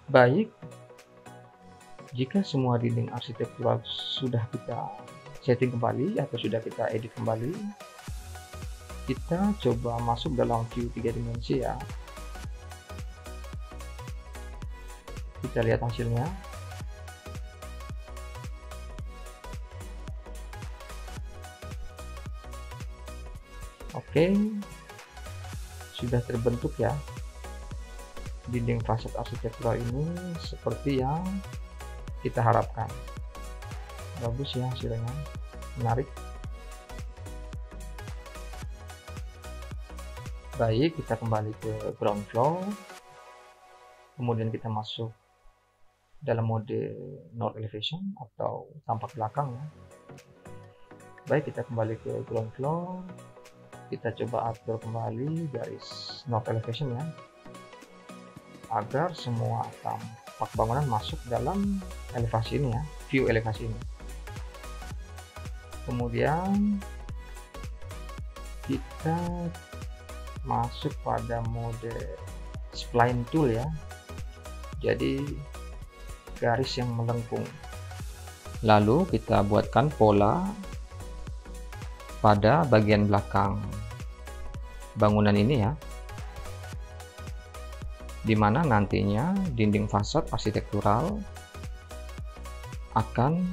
Baik, jika semua dinding arsitektural sudah kita setting kembali atau sudah kita edit kembali, kita coba masuk dalam view 3 dimensi ya. Kita lihat hasilnya. Oke, sudah terbentuk ya dinding fasad arsitektural ini seperti yang kita harapkan. Bagus ya hasilnya, menarik. Baik, kita kembali ke ground floor, kemudian kita masuk dalam mode north elevation atau tampak belakang ya. Baik, kita kembali ke ground floor, kita coba atur kembali garis north elevation ya, agar semua tampak bangunan masuk dalam elevasi ini ya, view elevasi ini. Kemudian kita masuk pada mode spline tool ya, jadi garis yang melengkung. Lalu kita buatkan pola pada bagian belakang bangunan ini ya, dimana nantinya dinding fasad arsitektural akan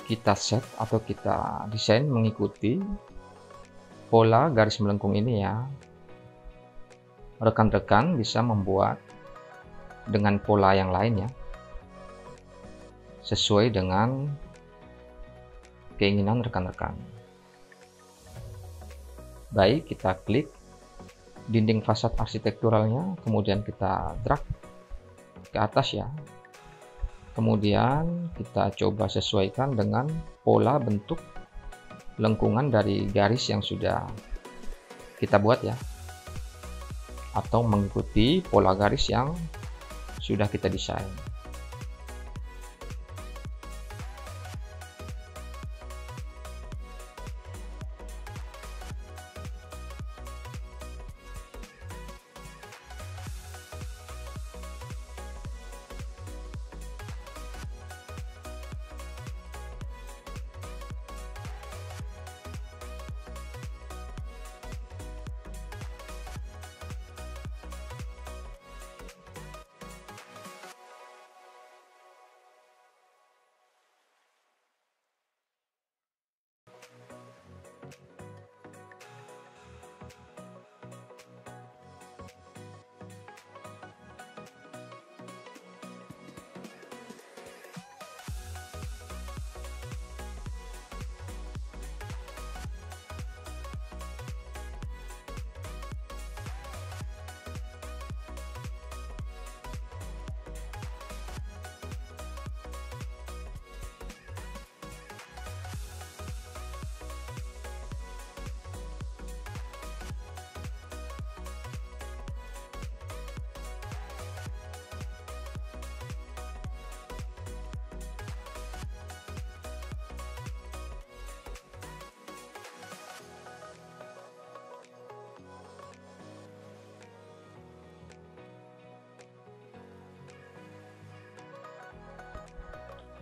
kita set atau kita desain mengikuti pola garis melengkung ini ya. Rekan-rekan bisa membuat dengan pola yang lain ya, sesuai dengan keinginan rekan-rekan. Baik, kita klik dinding fasad arsitekturalnya, kemudian kita drag ke atas ya. Kemudian kita coba sesuaikan dengan pola bentuk lengkungan dari garis yang sudah kita buat ya, atau mengikuti pola garis yang sudah kita desain.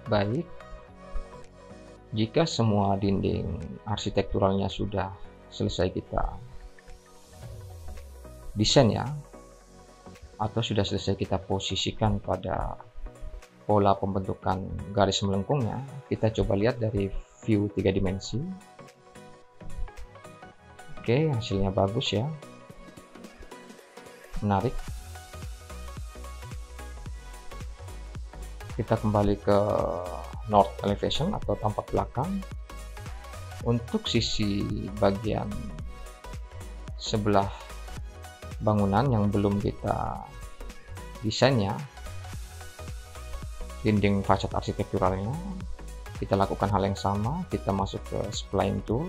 Baik, jika semua dinding arsitekturalnya sudah selesai kita desain ya, atau sudah selesai kita posisikan pada pola pembentukan garis melengkungnya, kita coba lihat dari view 3 dimensi. Oke, hasilnya bagus ya, menarik. Kita kembali ke north elevation atau tampak belakang. Untuk sisi bagian sebelah bangunan yang belum kita desain ya, dinding fasad arsitekturalnya, kita lakukan hal yang sama. Kita masuk ke spline tool,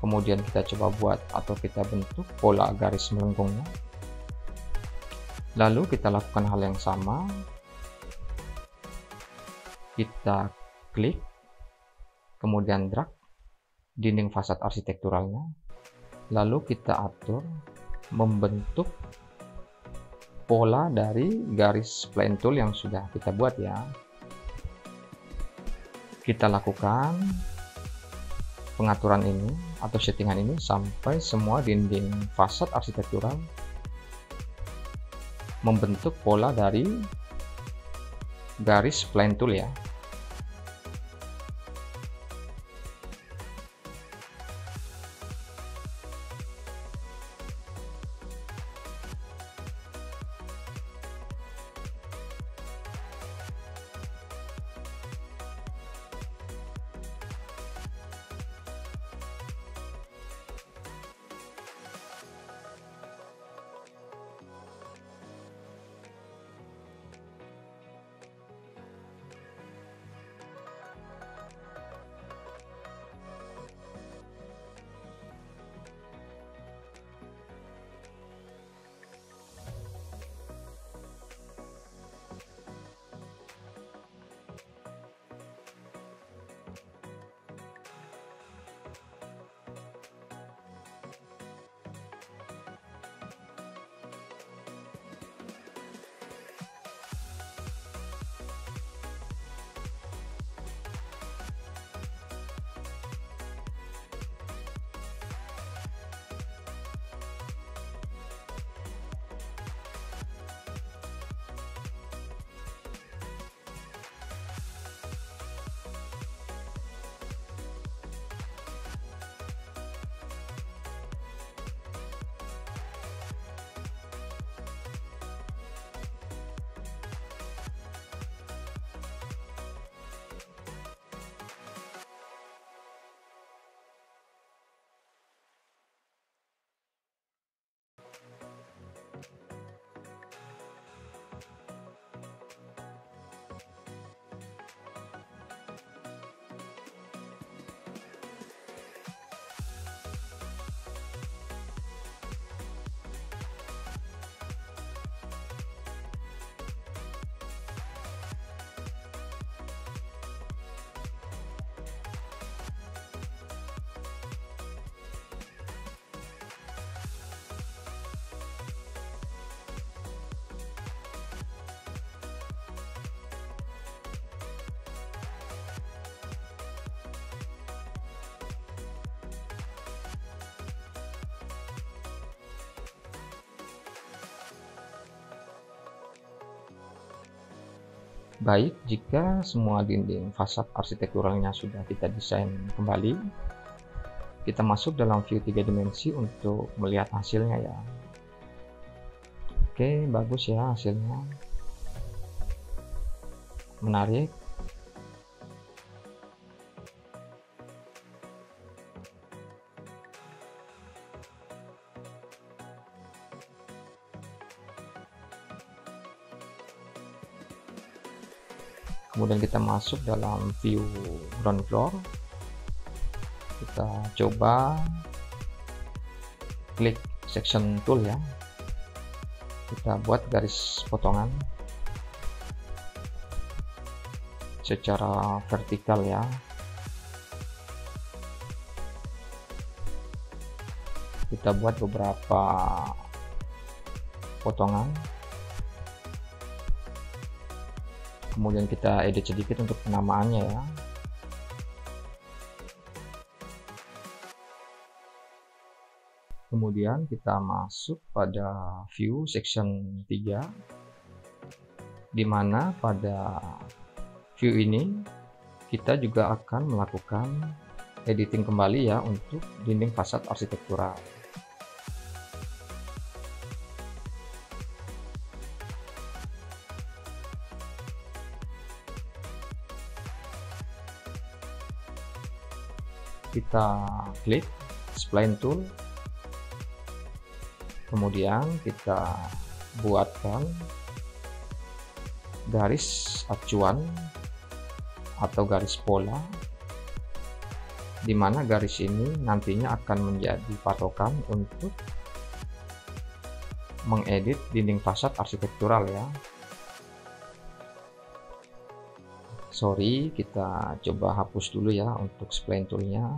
kemudian kita coba buat atau kita bentuk pola garis melengkungnya. Lalu kita lakukan hal yang sama, kita klik, kemudian drag dinding fasad arsitekturalnya, lalu kita atur membentuk pola dari garis plane tool yang sudah kita buat ya. Kita lakukan pengaturan ini atau settingan ini sampai semua dinding fasad arsitektural membentuk pola dari garis plane tool ya. Baik, jika semua dinding fasad arsitekturalnya sudah kita desain kembali, kita masuk dalam view 3 dimensi untuk melihat hasilnya ya. Oke, bagus ya hasilnya. Menarik. Kemudian kita masuk dalam view ground floor, kita coba klik section tool ya, kita buat garis potongan secara vertikal ya. Kita buat beberapa potongan, kemudian kita edit sedikit untuk penamaannya ya. Kemudian kita masuk pada view section 3, di mana pada view ini kita juga akan melakukan editing kembali ya untuk dinding fasad arsitektural. Kita klik spline tool, kemudian kita buatkan garis acuan atau garis pola, di mana garis ini nantinya akan menjadi patokan untuk mengedit dinding fasad arsitektural ya. Sorry, kita coba hapus dulu ya untuk spline toolnya.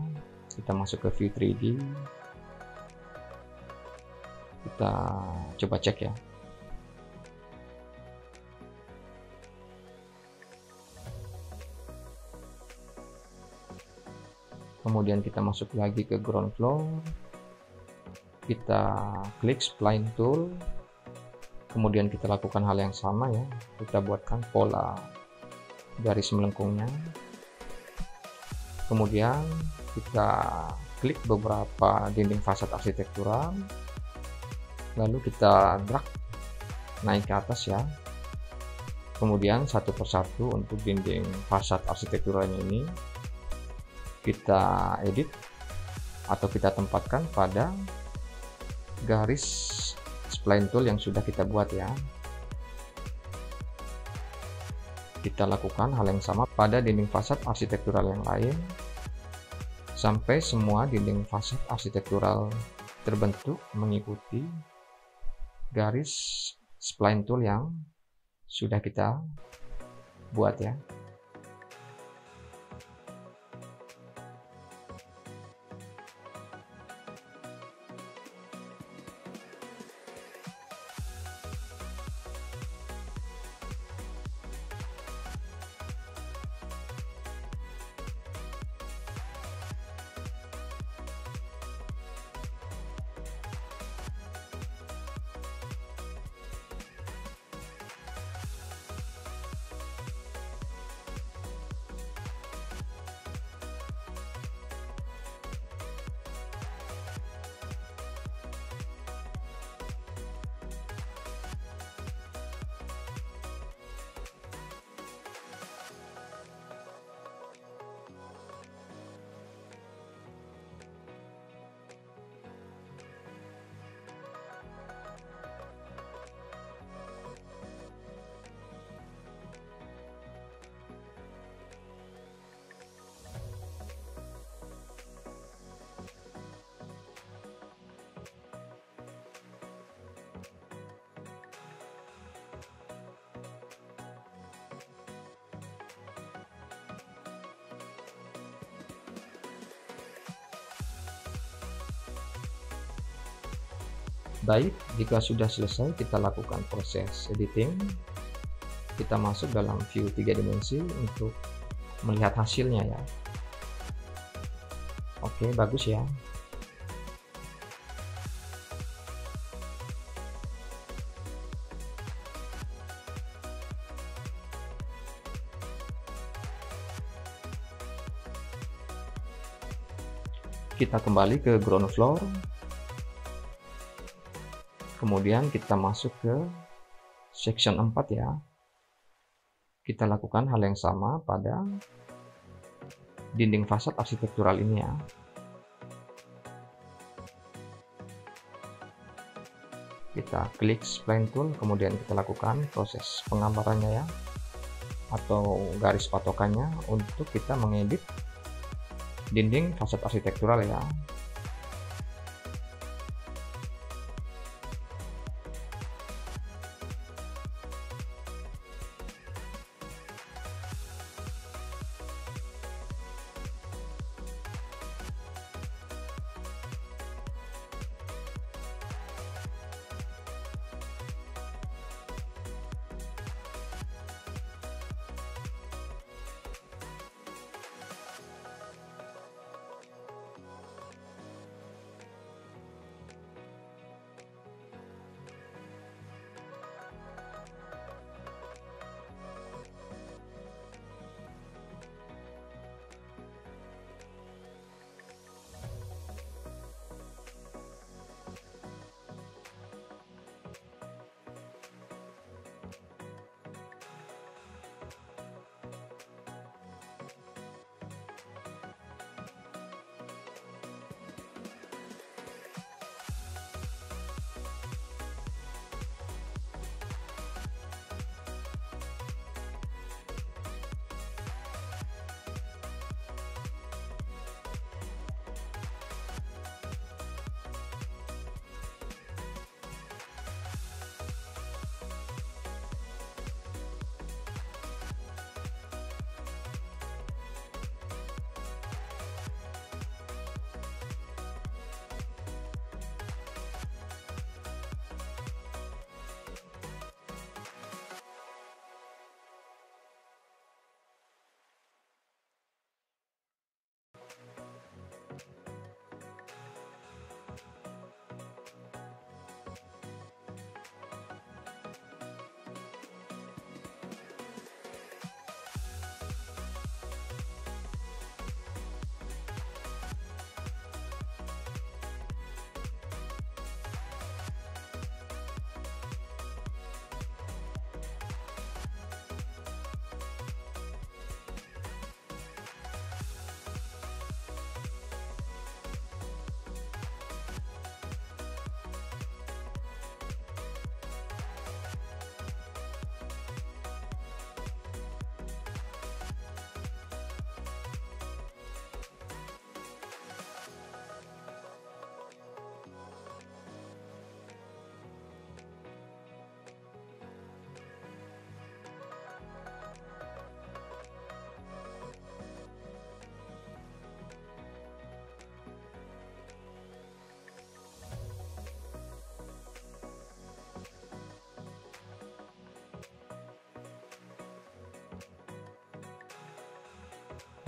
Kita masuk ke view 3D, kita coba cek ya. kemudian kita masuk lagi ke ground floor, kita klik spline tool, kemudian kita lakukan hal yang sama ya, kita buatkan pola garis melengkungnya, kemudian kita klik beberapa dinding fasad arsitektural, lalu kita drag naik ke atas ya. Kemudian satu persatu untuk dinding fasad arsitekturalnya ini kita edit atau kita tempatkan pada garis spline tool yang sudah kita buat ya. Kita lakukan hal yang sama pada dinding fasad arsitektural yang lain sampai semua dinding fasad arsitektural terbentuk mengikuti garis spline tool yang sudah kita buat ya. Baik, jika sudah selesai kita lakukan proses editing. Kita masuk dalam view 3 dimensi untuk melihat hasilnya ya. Oke, bagus ya. Kita kembali ke ground floor. Kemudian kita masuk ke section 4 ya. Kita lakukan hal yang sama pada dinding fasad arsitektural ini ya. Kita klik spline tool, kemudian kita lakukan proses penggambarannya ya, atau garis patokannya untuk kita mengedit dinding fasad arsitektural ya.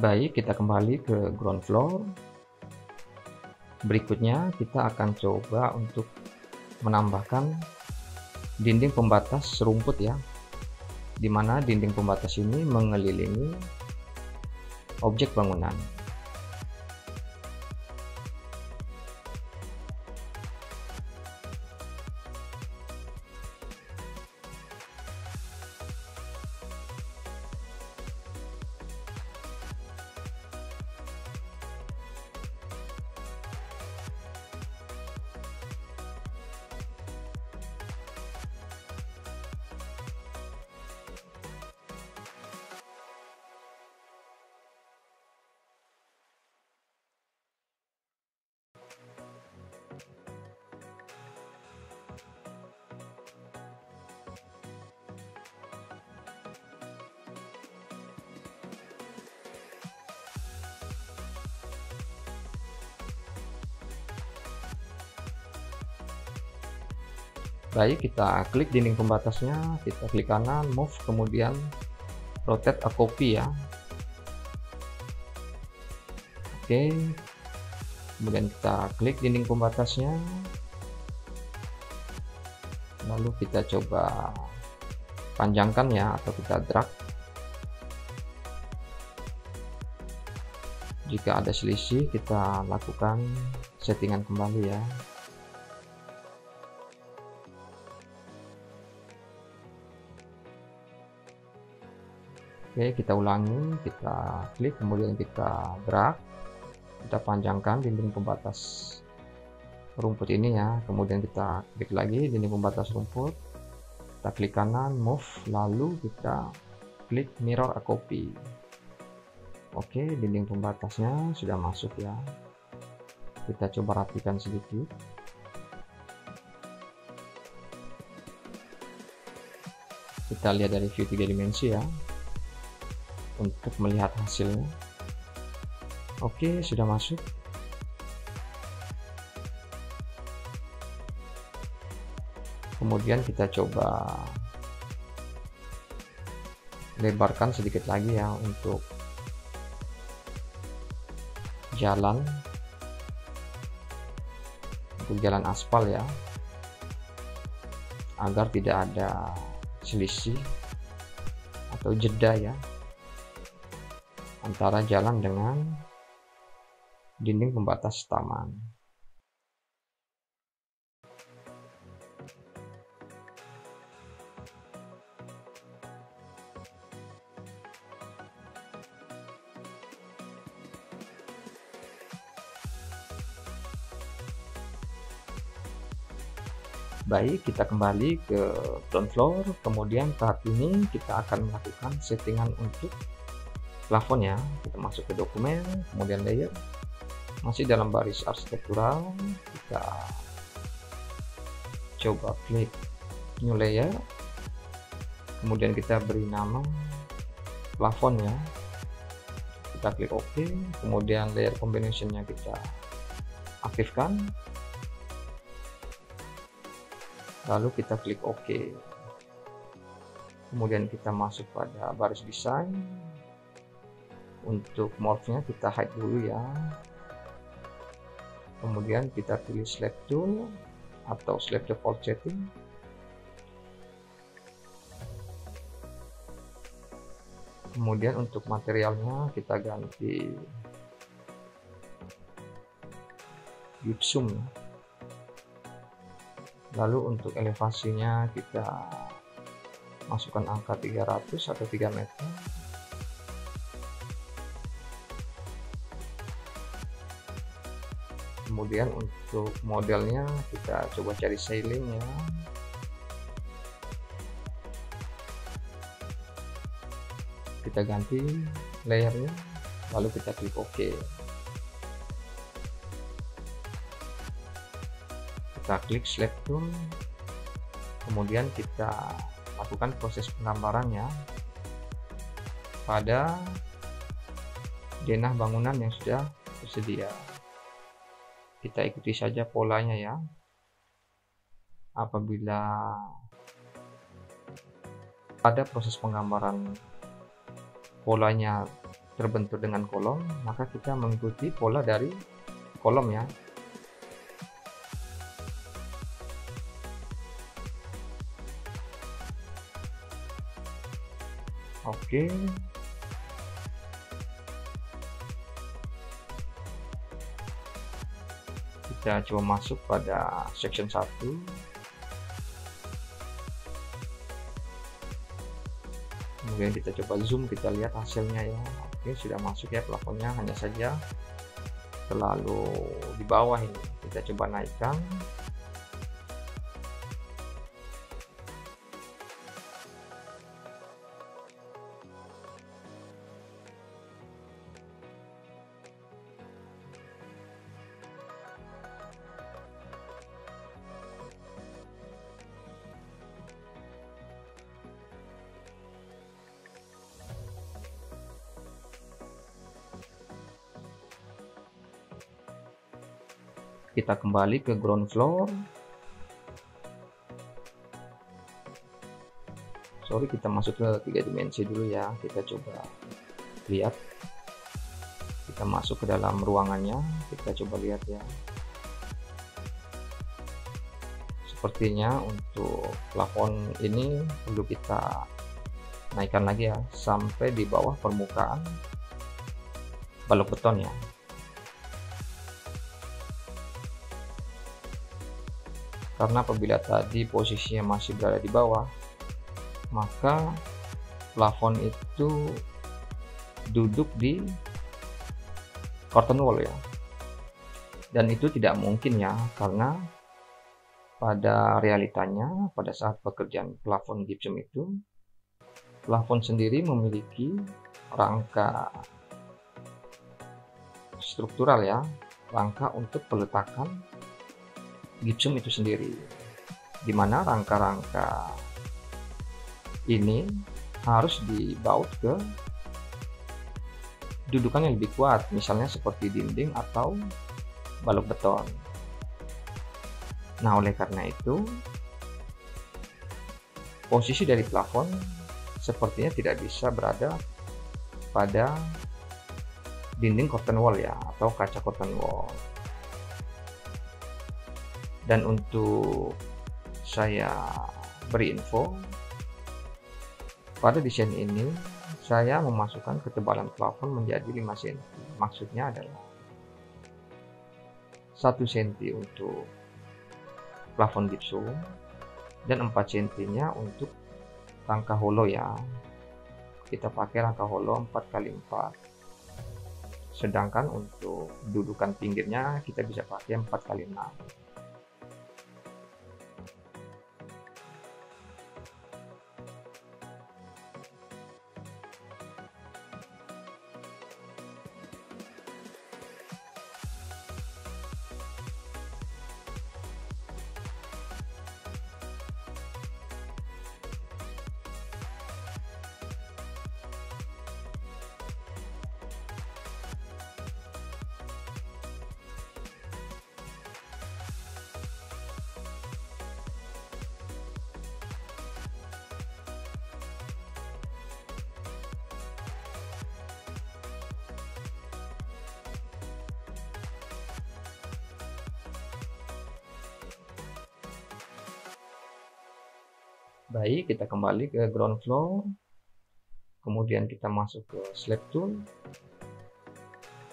Baik, kita kembali ke ground floor. Berikutnya kita akan coba untuk menambahkan dinding pembatas rumput ya, di mana dinding pembatas ini mengelilingi objek bangunan. Baik, kita klik dinding pembatasnya, kita klik kanan, move, kemudian rotate a copy ya. Oke, kemudian kita klik dinding pembatasnya, lalu kita coba panjangkan ya, atau kita drag. Jika ada selisih, kita lakukan settingan kembali ya. Oke, kita ulangi, kita klik, kemudian kita drag, kita panjangkan dinding pembatas rumput ini ya, kemudian kita klik lagi dinding pembatas rumput, kita klik kanan, move, lalu kita klik mirror a copy. Oke, dinding pembatasnya sudah masuk ya, kita coba rapikan sedikit. Kita lihat dari view 3 dimensi ya, untuk melihat hasilnya. Oke, sudah masuk. Kemudian kita coba lebarkan sedikit lagi ya untuk jalan, aspal ya, agar tidak ada selisih atau jeda ya antara jalan dengan dinding pembatas taman. Baik, kita kembali ke ground floor, kemudian saat ini kita akan melakukan settingan untuk plafon ya. Kita masuk ke dokumen, kemudian layer, masih dalam baris arsitektural, kita coba klik new layer, kemudian kita beri nama plafon ya, kita klik OK, kemudian layer combinationnya kita aktifkan, lalu kita klik OK, kemudian kita masuk pada baris desain. Untuk morphnya kita hide dulu ya, kemudian kita pilih slab tool atau slab default setting, kemudian untuk materialnya kita ganti gypsum, lalu untuk elevasinya kita masukkan angka 300 atau 3 meter. Kemudian untuk modelnya kita coba cari ceiling ya, kita ganti layernya, lalu kita klik OK, kita klik slab tool, kemudian kita lakukan proses penggambarannya pada denah bangunan yang sudah tersedia. Kita ikuti saja polanya ya. Apabila pada proses penggambaran polanya terbentur dengan kolom, maka kita mengikuti pola dari kolom ya. Oke. Kita coba masuk pada section 1. Kemudian kita coba zoom, kita lihat hasilnya ya. Oke, sudah masuk ya plafonnya, hanya saja terlalu di bawah ini. Kita coba naikkan. Kita kembali ke ground floor. Sorry, kita masuk ke 3 dimensi dulu ya. Kita coba lihat. Kita masuk ke dalam ruangannya. Kita coba lihat ya. Sepertinya untuk plafon ini perlu kita naikkan lagi ya, sampai di bawah permukaan balok beton ya. Karena apabila tadi posisinya masih berada di bawah, maka plafon itu duduk di curtain wall ya. Dan itu tidak mungkin ya, karena pada realitanya pada saat pekerjaan plafon gypsum itu, plafon sendiri memiliki rangka struktural ya, rangka untuk peletakan gypsum itu sendiri, di mana rangka-rangka ini harus dibaut ke dudukan yang lebih kuat, misalnya seperti dinding atau balok beton. Nah, oleh karena itu posisi dari plafon sepertinya tidak bisa berada pada dinding curtain wall ya, atau kaca curtain wall. Dan untuk saya beri info, pada desain ini saya memasukkan ketebalan plafon menjadi 5 cm. Maksudnya adalah 1 cm untuk plafon gypsum dan 4 cm nya untuk rangka holo ya. Kita pakai rangka holo 4x4. Sedangkan untuk dudukan pinggirnya kita bisa pakai 4x6. Baik, kita kembali ke ground floor, kemudian kita masuk ke slab tool,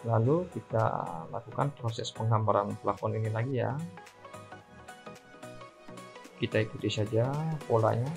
lalu kita lakukan proses penggambaran plafon ini lagi ya. Kita ikuti saja polanya.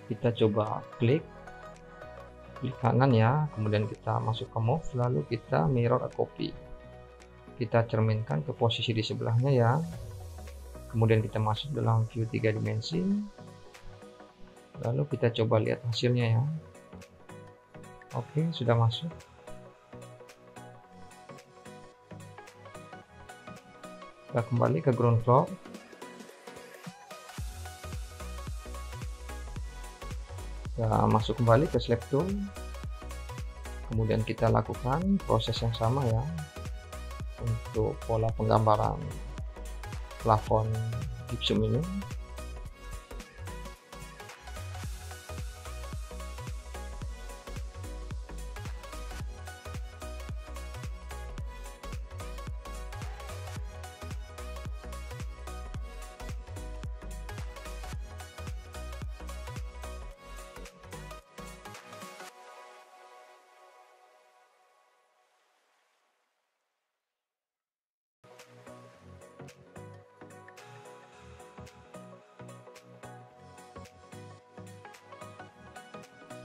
Kita coba klik kanan ya, kemudian kita masuk ke move, lalu kita mirror a copy. kita cerminkan ke posisi di sebelahnya ya. Kemudian kita masuk dalam view 3 dimensi, lalu kita coba lihat hasilnya ya. Oke, sudah masuk. Kita kembali ke ground floor. Kita masuk kembali ke slab tool. Kemudian kita lakukan proses yang sama ya untuk pola penggambaran plafon gypsum ini.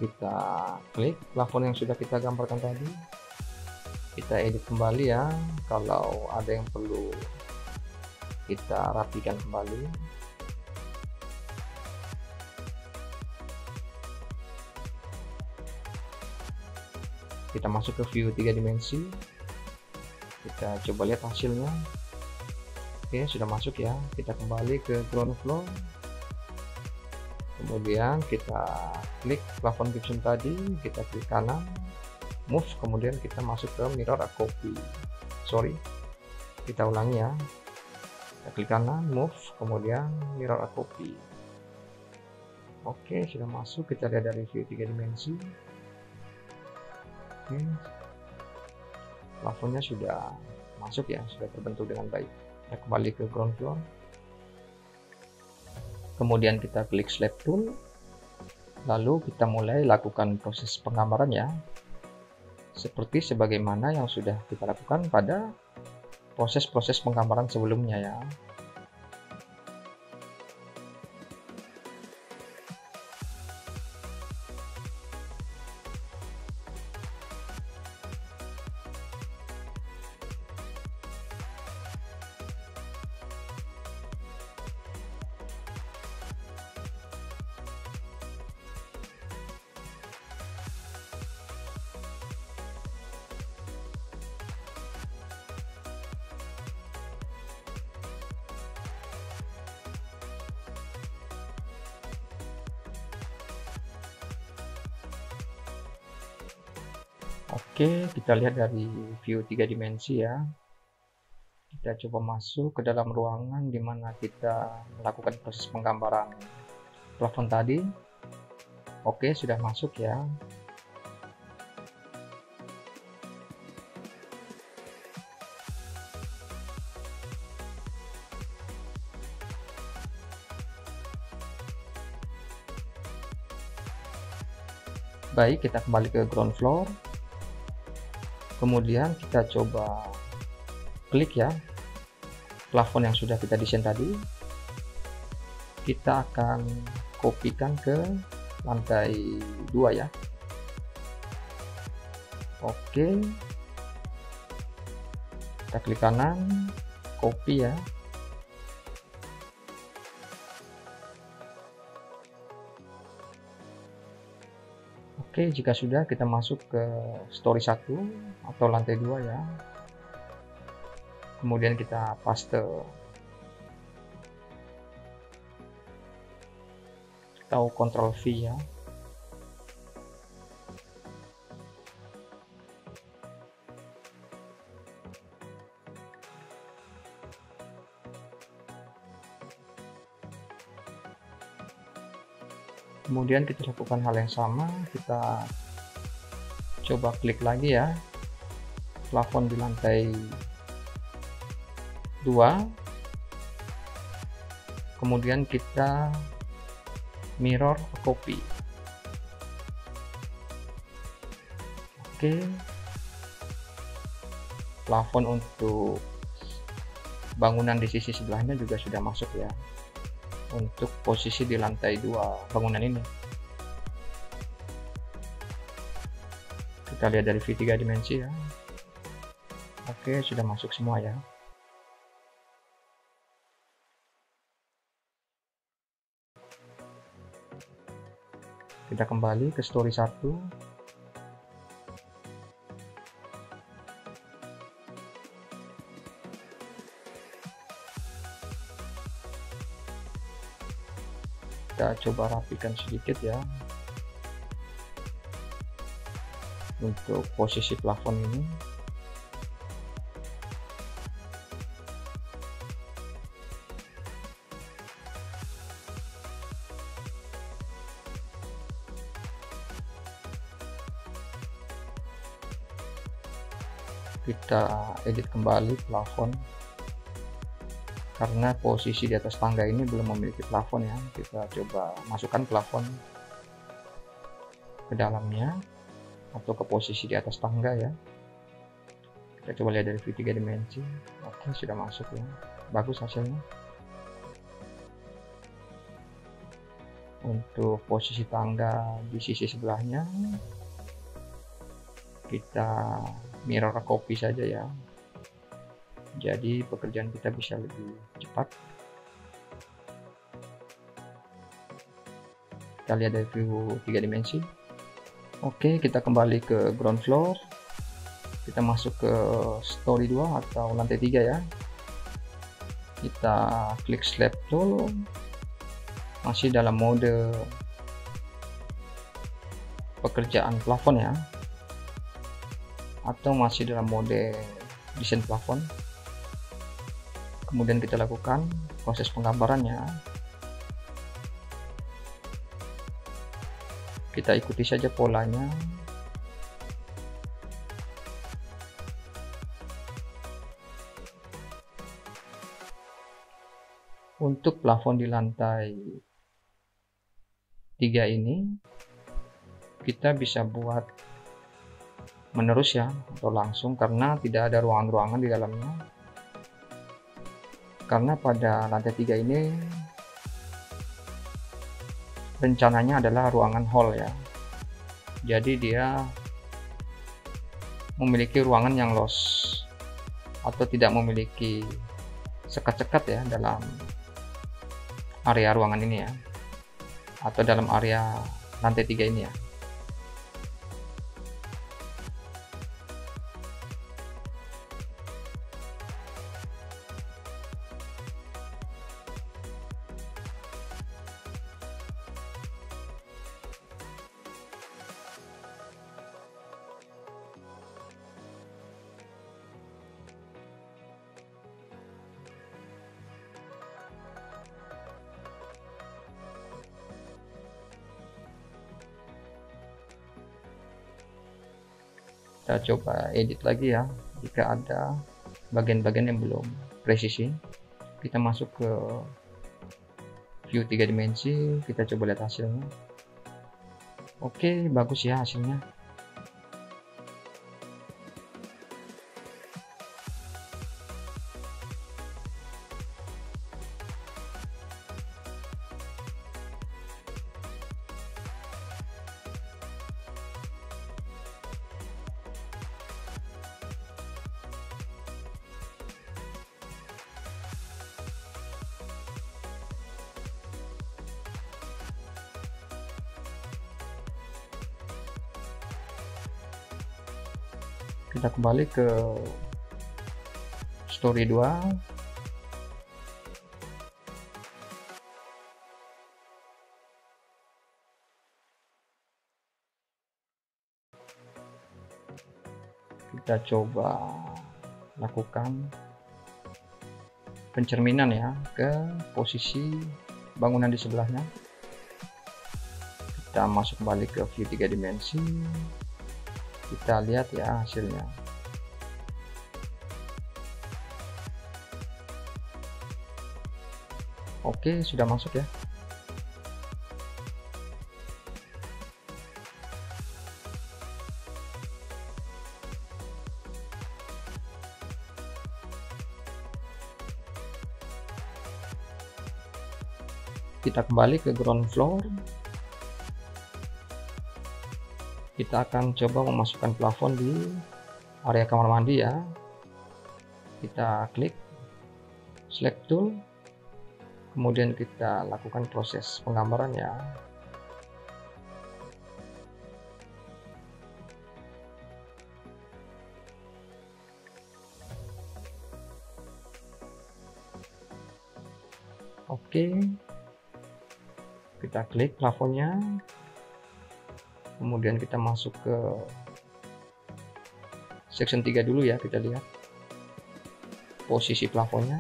Kita klik plafon yang sudah kita gambarkan tadi, kita edit kembali ya kalau ada yang perlu kita rapikan kembali. Kita masuk ke view 3 dimensi, kita coba lihat hasilnya. Oke, sudah masuk ya. Kita kembali ke ground floor, kemudian kita klik plafon gypsum tadi, kita klik kanan, move, kemudian kita masuk ke mirror a copy. Kita ulangi ya. Kita klik kanan, move, kemudian mirror a copy. Oke, sudah masuk. Kita lihat dari view 3 dimensi. Oke, plafonnya sudah masuk ya, sudah terbentuk dengan baik. Kita kembali ke ground floor, kemudian kita klik slab tool, lalu kita mulai lakukan proses penggambaran ya, seperti sebagaimana yang sudah kita lakukan pada proses-proses penggambaran sebelumnya ya. Oke, kita lihat dari view 3 dimensi ya. Kita coba masuk ke dalam ruangan di mana kita melakukan proses penggambaran plafon tadi. Oke, sudah masuk ya. Baik, kita kembali ke ground floor. Kemudian kita coba klik ya plafon yang sudah kita desain tadi. Kita akan kopikan ke lantai 2 ya. Oke, kita klik kanan, copy ya. Oke, jika sudah, kita masuk ke story 1 atau lantai 2 ya. Kemudian kita paste atau Ctrl V ya. Kemudian kita lakukan hal yang sama, kita coba klik lagi ya plafon di lantai 2, kemudian kita mirror copy. Oke, plafon untuk bangunan di sisi sebelahnya juga sudah masuk ya, untuk posisi di lantai 2 bangunan ini. Kita lihat dari view 3 dimensi ya. Oke, sudah masuk semua ya. Kita kembali ke story 1. Kita coba rapikan sedikit ya untuk posisi plafon ini. Kita edit kembali plafon karena posisi di atas tangga ini belum memiliki plafon ya. Kita coba masukkan plafon ke dalamnya atau ke posisi di atas tangga ya. Kita coba lihat dari view 3 dimensi. Oke, sudah masuk ya, bagus hasilnya. Untuk posisi tangga di sisi sebelahnya kita mirror copy saja ya, jadi pekerjaan kita bisa lebih cepat. Kita lihat dari view 3 dimensi. Oke, kita kembali ke ground floor, kita masuk ke story 2 atau lantai 3 ya. Kita klik slab tool, masih dalam mode pekerjaan plafon ya, atau masih dalam mode desain plafon. Kemudian kita lakukan proses penggambarannya. Kita ikuti saja polanya. Untuk plafon di lantai 3 ini kita bisa buat menerus ya, atau langsung, karena tidak ada ruangan-ruangan di dalamnya. Karena pada lantai 3 ini rencananya adalah ruangan hall ya, jadi dia memiliki ruangan yang luas atau tidak memiliki sekat-sekat ya dalam area ruangan ini ya, atau dalam area lantai 3 ini ya. Kita coba edit lagi ya, jika ada bagian-bagian yang belum presisi. Kita masuk ke view 3 dimensi, kita coba lihat hasilnya. Oke, bagus ya hasilnya. Kita kembali ke story 2. Kita coba lakukan pencerminan ya ke posisi bangunan di sebelahnya. Kita masuk kembali ke view 3 dimensi. Kita lihat ya hasilnya. Oke, sudah masuk ya. Kita kembali ke ground floor. Kita akan coba memasukkan plafon di area kamar mandi ya. Kita klik select tool, kemudian kita lakukan proses penggambaran ya. Oke, kita klik plafonnya, kemudian kita masuk ke section 3 dulu ya. Kita lihat posisi plafonnya.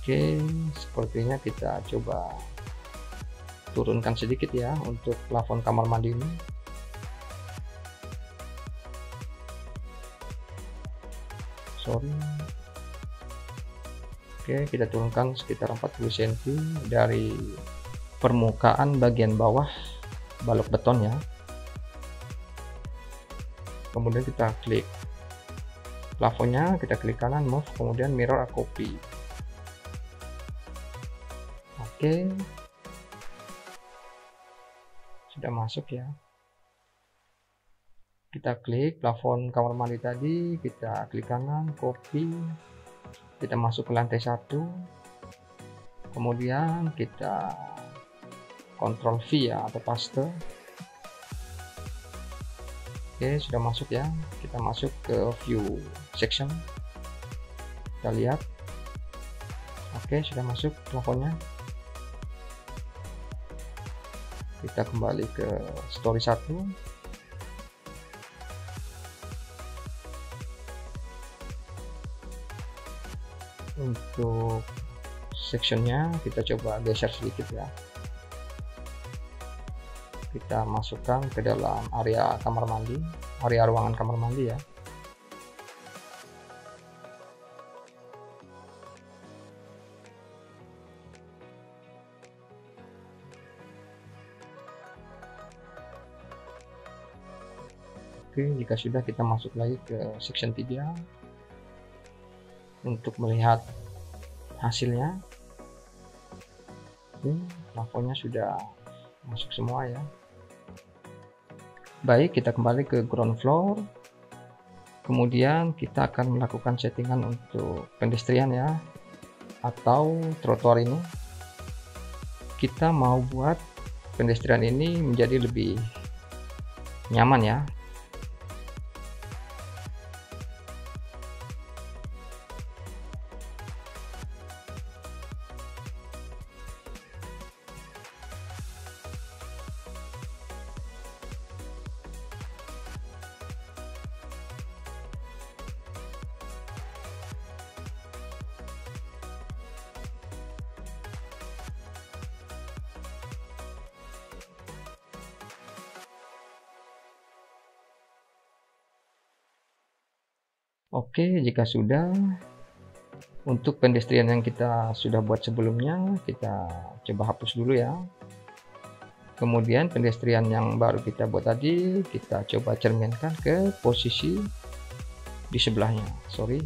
Oke, sepertinya kita coba turunkan sedikit ya untuk plafon kamar mandi ini. Sorry. Oke, kita turunkan sekitar 40 cm dari permukaan bagian bawah balok beton ya. Kemudian kita klik plafonnya, kita klik kanan move, kemudian mirror a copy. Oke, sudah masuk ya. Kita klik plafon kamar mandi tadi, kita klik kanan, copy, kita masuk ke lantai 1, kemudian kita Ctrl V ya atau paste. Oke, sudah masuk ya. Kita masuk ke view section, kita lihat. Oke, sudah masuk plafonnya. Kita kembali ke story 1. Untuk sectionnya kita coba geser sedikit ya. Kita masukkan ke dalam area kamar mandi, area ruangan kamar mandi ya. Oke, jika sudah kita masuk lagi ke section 3 untuk melihat hasilnya. Plafonnya sudah masuk semua ya. Baik, kita kembali ke ground floor, kemudian kita akan melakukan settingan untuk pedestrian ya, atau trotoar ini. Kita mau buat pedestrian ini menjadi lebih nyaman ya. Oke, jika sudah, untuk pedestrian yang kita sudah buat sebelumnya, kita coba hapus dulu ya. Kemudian pedestrian yang baru kita buat tadi, kita coba cerminkan ke posisi di sebelahnya. Sorry.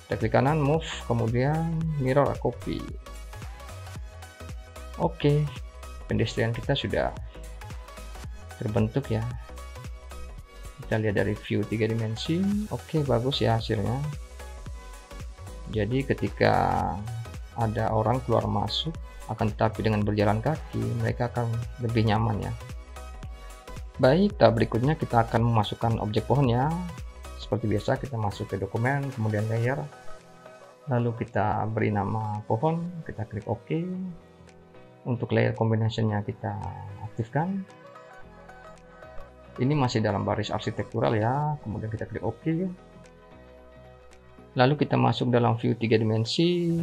Kita klik kanan, move, kemudian mirror a copy. Oke, pedestrian kita sudah terbentuk ya. Kita lihat dari view 3 dimensi. Oke, bagus ya hasilnya. Jadi ketika ada orang keluar masuk, akan tetapi dengan berjalan kaki, mereka akan lebih nyaman ya. Baik, tahap berikutnya kita akan memasukkan objek pohon ya. Seperti biasa, kita masuk ke dokumen, kemudian layer, lalu kita beri nama pohon, kita klik OK. Untuk layer combination-nya kita aktifkan. Ini masih dalam baris arsitektural ya, kemudian kita klik OK. Lalu kita masuk dalam view 3 dimensi.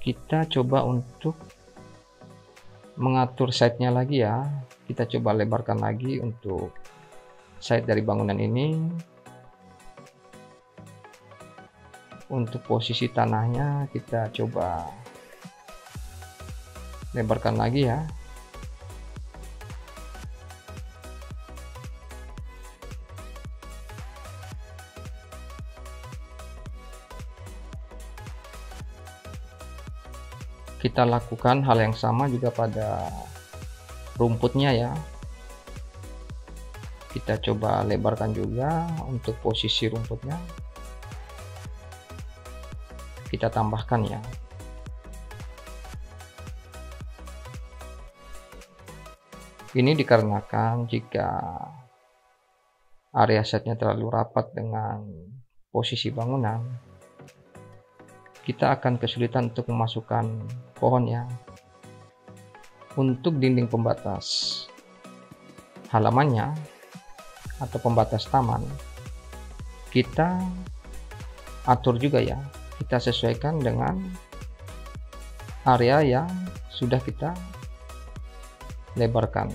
Kita coba untuk mengatur side-nya lagi ya. Kita coba lebarkan lagi untuk side dari bangunan ini. Untuk posisi tanahnya kita coba lebarkan lagi ya. Kita lakukan hal yang sama juga pada rumputnya ya. Kita coba lebarkan juga untuk posisi rumputnya. kita tambahkan ya. Ini dikarenakan jika area setnya terlalu rapat dengan posisi bangunan, kita akan kesulitan untuk memasukkan pohon ya. Untuk dinding pembatas halamannya atau pembatas taman, kita atur juga ya, kita sesuaikan dengan area yang sudah kita lebarkan.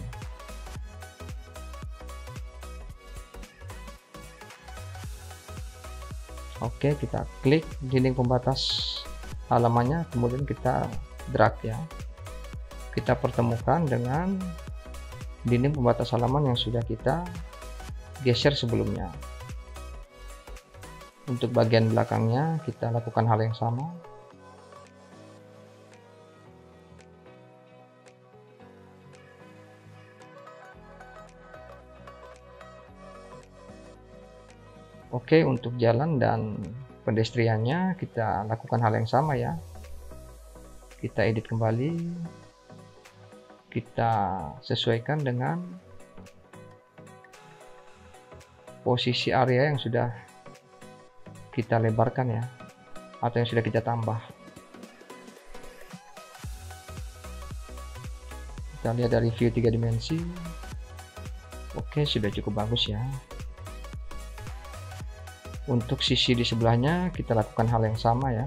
Oke, kita klik dinding pembatas halamannya, kemudian kita drag ya, kita pertemukan dengan dinding pembatas halaman yang sudah kita geser sebelumnya. Untuk bagian belakangnya kita lakukan hal yang sama. Oke, untuk jalan dan pedestriannya kita lakukan hal yang sama ya. Kita edit kembali, kita sesuaikan dengan posisi area yang sudah kita lebarkan ya, atau yang sudah kita tambah. Kita lihat dari view 3 dimensi. Oke, sudah cukup bagus ya. Untuk sisi di sebelahnya kita lakukan hal yang sama ya.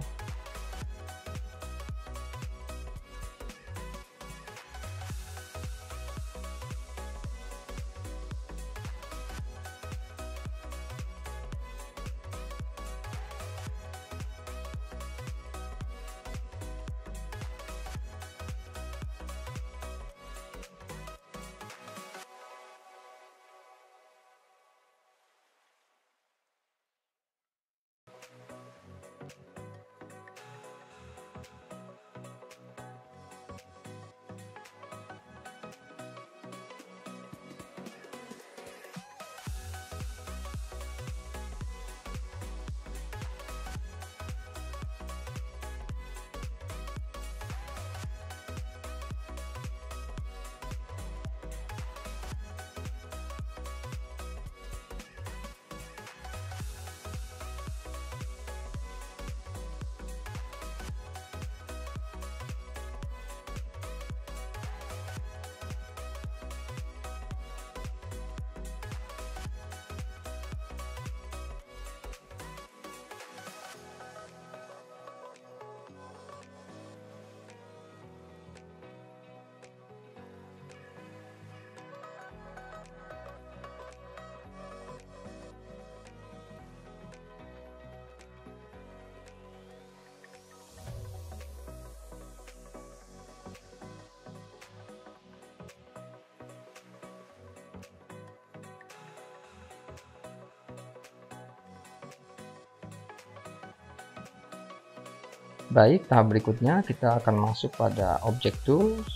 Baik, tahap berikutnya kita akan masuk pada object tools.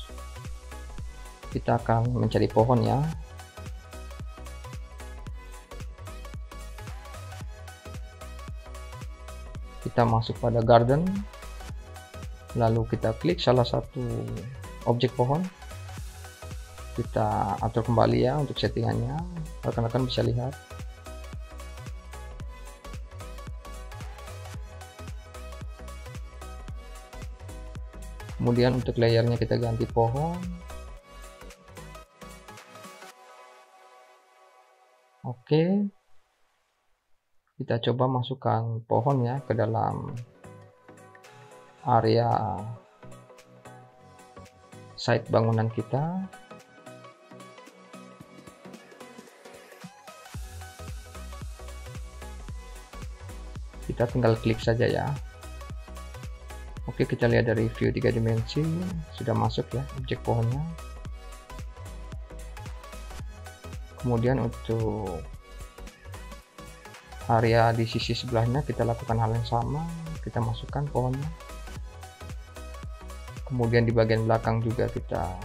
Kita akan mencari pohon ya. Kita masuk pada garden, lalu kita klik salah satu objek pohon, kita atur kembali ya untuk settingannya. Rekan-rekan bisa lihat. Kemudian untuk layernya kita ganti pohon. Oke, kita coba masukkan pohon ya ke dalam area site bangunan kita. Kita tinggal klik saja ya. Oke, kita lihat dari view 3 dimensi sudah masuk ya objek pohonnya. Kemudian untuk area di sisi sebelahnya kita lakukan hal yang sama, kita masukkan pohonnya. Kemudian di bagian belakang juga kita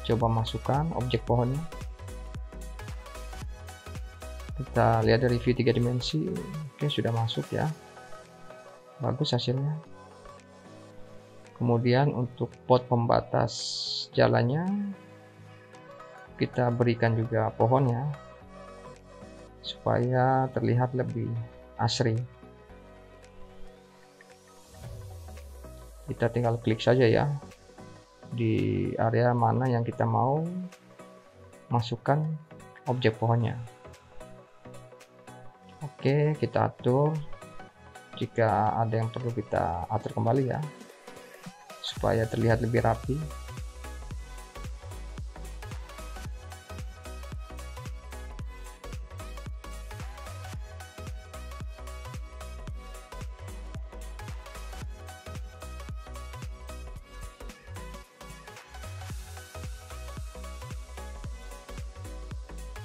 coba masukkan objek pohonnya. Kita lihat dari view 3 dimensi. Oke, sudah masuk ya. Bagus hasilnya. Kemudian untuk pot pembatas jalannya kita berikan juga pohon ya, supaya terlihat lebih asri. Kita tinggal klik saja ya di area mana yang kita mau masukkan objek pohonnya. Oke, kita atur. Jika ada yang perlu kita atur kembali ya, supaya terlihat lebih rapi.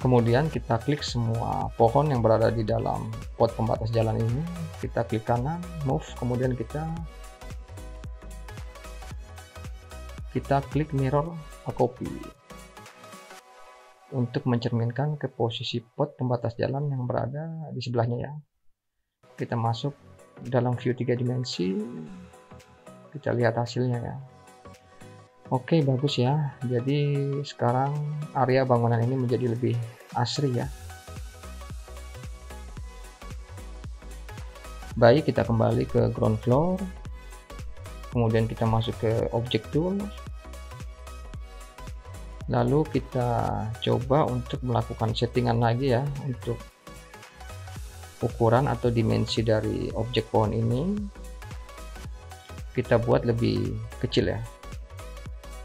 Kemudian kita klik semua pohon yang berada di dalam pot pembatas jalan ini. Kita klik kanan, move, kemudian kita klik mirror a copy untuk mencerminkan ke posisi pot pembatas jalan yang berada di sebelahnya ya. Kita masuk dalam view 3 dimensi, kita lihat hasilnya ya. Oke, bagus ya. Jadi sekarang area bangunan ini menjadi lebih asri ya. Baik, kita kembali ke ground floor. Kemudian kita masuk ke object tool. Lalu kita coba untuk melakukan settingan lagi ya untuk ukuran atau dimensi dari objek pohon ini. Kita buat lebih kecil ya.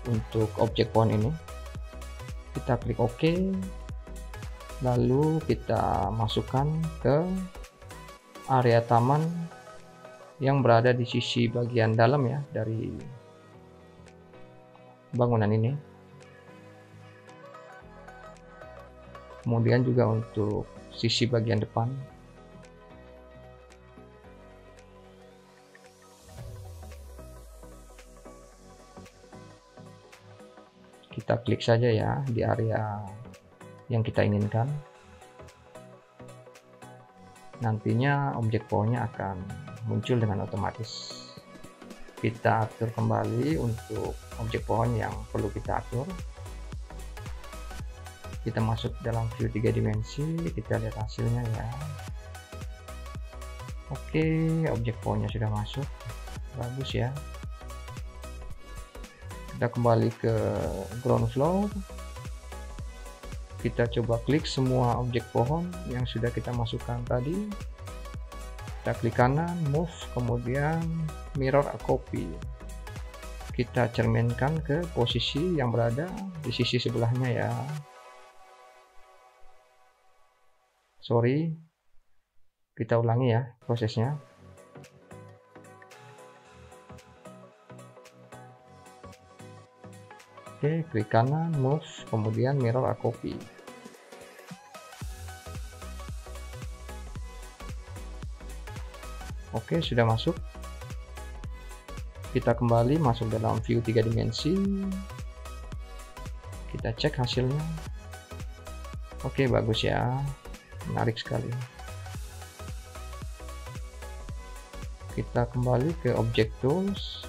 Untuk objek pohon ini kita klik OK, lalu kita masukkan ke area taman yang berada di sisi bagian dalam ya dari bangunan ini. Kemudian juga untuk sisi bagian depan. Kita klik saja ya di area yang kita inginkan. Nantinya objek pohonnya akan muncul dengan otomatis. Kita atur kembali untuk objek pohon yang perlu kita atur. Kita masuk dalam view 3 dimensi, kita lihat hasilnya ya. Oke, objek pohonnya sudah masuk. Bagus ya. Kita kembali ke ground floor. Kita coba klik semua objek pohon yang sudah kita masukkan tadi. Kita klik kanan, move, kemudian mirror a copy. Kita cerminkan ke posisi yang berada di sisi sebelahnya ya. Sorry, kita ulangi ya prosesnya. Oke, klik kanan, move, kemudian mirror a copy. Oke, sudah masuk. Kita kembali masuk dalam view 3 dimensi. Kita cek hasilnya. Oke, bagus ya. Menarik sekali. Kita kembali ke object tools.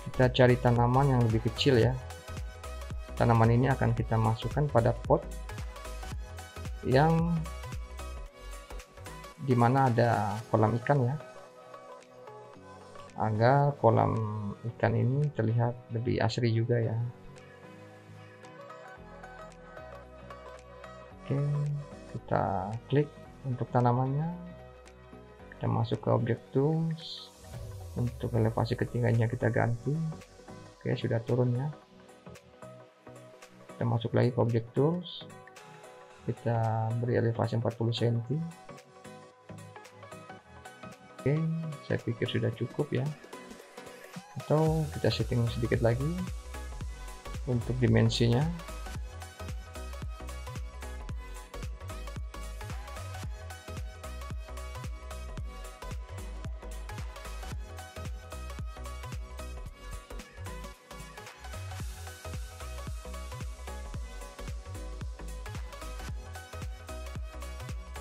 Kita cari tanaman yang lebih kecil ya. Tanaman ini akan kita masukkan pada pot yang dimana ada kolam ikan ya, agar kolam ikan ini terlihat lebih asri juga ya. Oke, kita klik untuk tanamannya. Kita masuk ke object tools. Untuk elevasi ketinggiannya kita ganti. Oke, sudah turun ya. Kita masuk lagi ke object tools. Kita beri elevasi 40 cm. Oke, saya pikir sudah cukup ya. Atau kita setting sedikit lagi untuk dimensinya.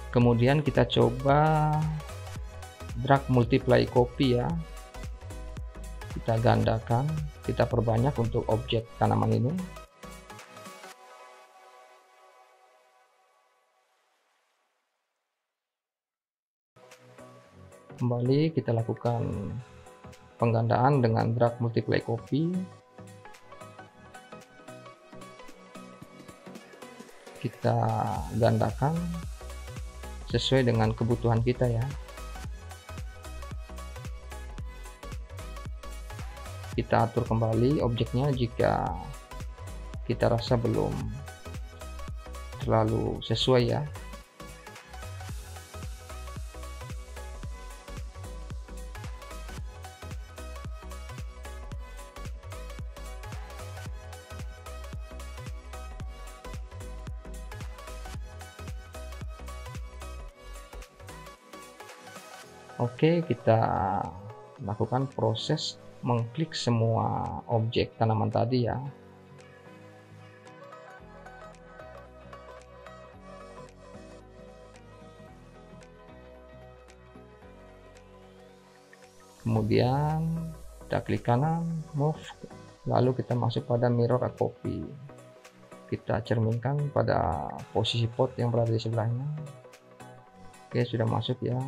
Kemudian kita coba drag multiply copy ya, kita gandakan, kita perbanyak untuk objek tanaman ini. Kembali kita lakukan penggandaan dengan drag multiply copy. Kita gandakan sesuai dengan kebutuhan kita ya. Kita atur kembali objeknya jika kita rasa belum terlalu sesuai ya. Oke, kita lakukan proses mengklik semua objek tanaman tadi ya. Kemudian kita klik kanan, move, lalu kita masuk pada mirror a copy. Kita cerminkan pada posisi pot yang berada di sebelahnya. Oke, sudah masuk ya.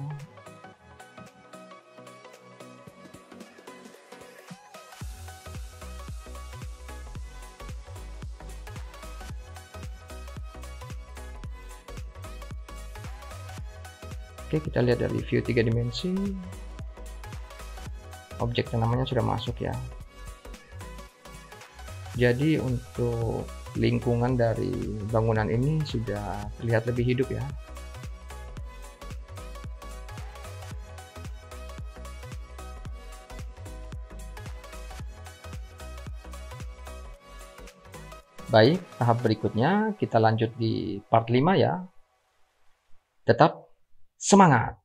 Oke, kita lihat dari view 3 dimensi. Objek tanamannya sudah masuk ya. Jadi untuk lingkungan dari bangunan ini sudah terlihat lebih hidup ya. Baik, tahap berikutnya kita lanjut di part 5 ya. Tetap semangat!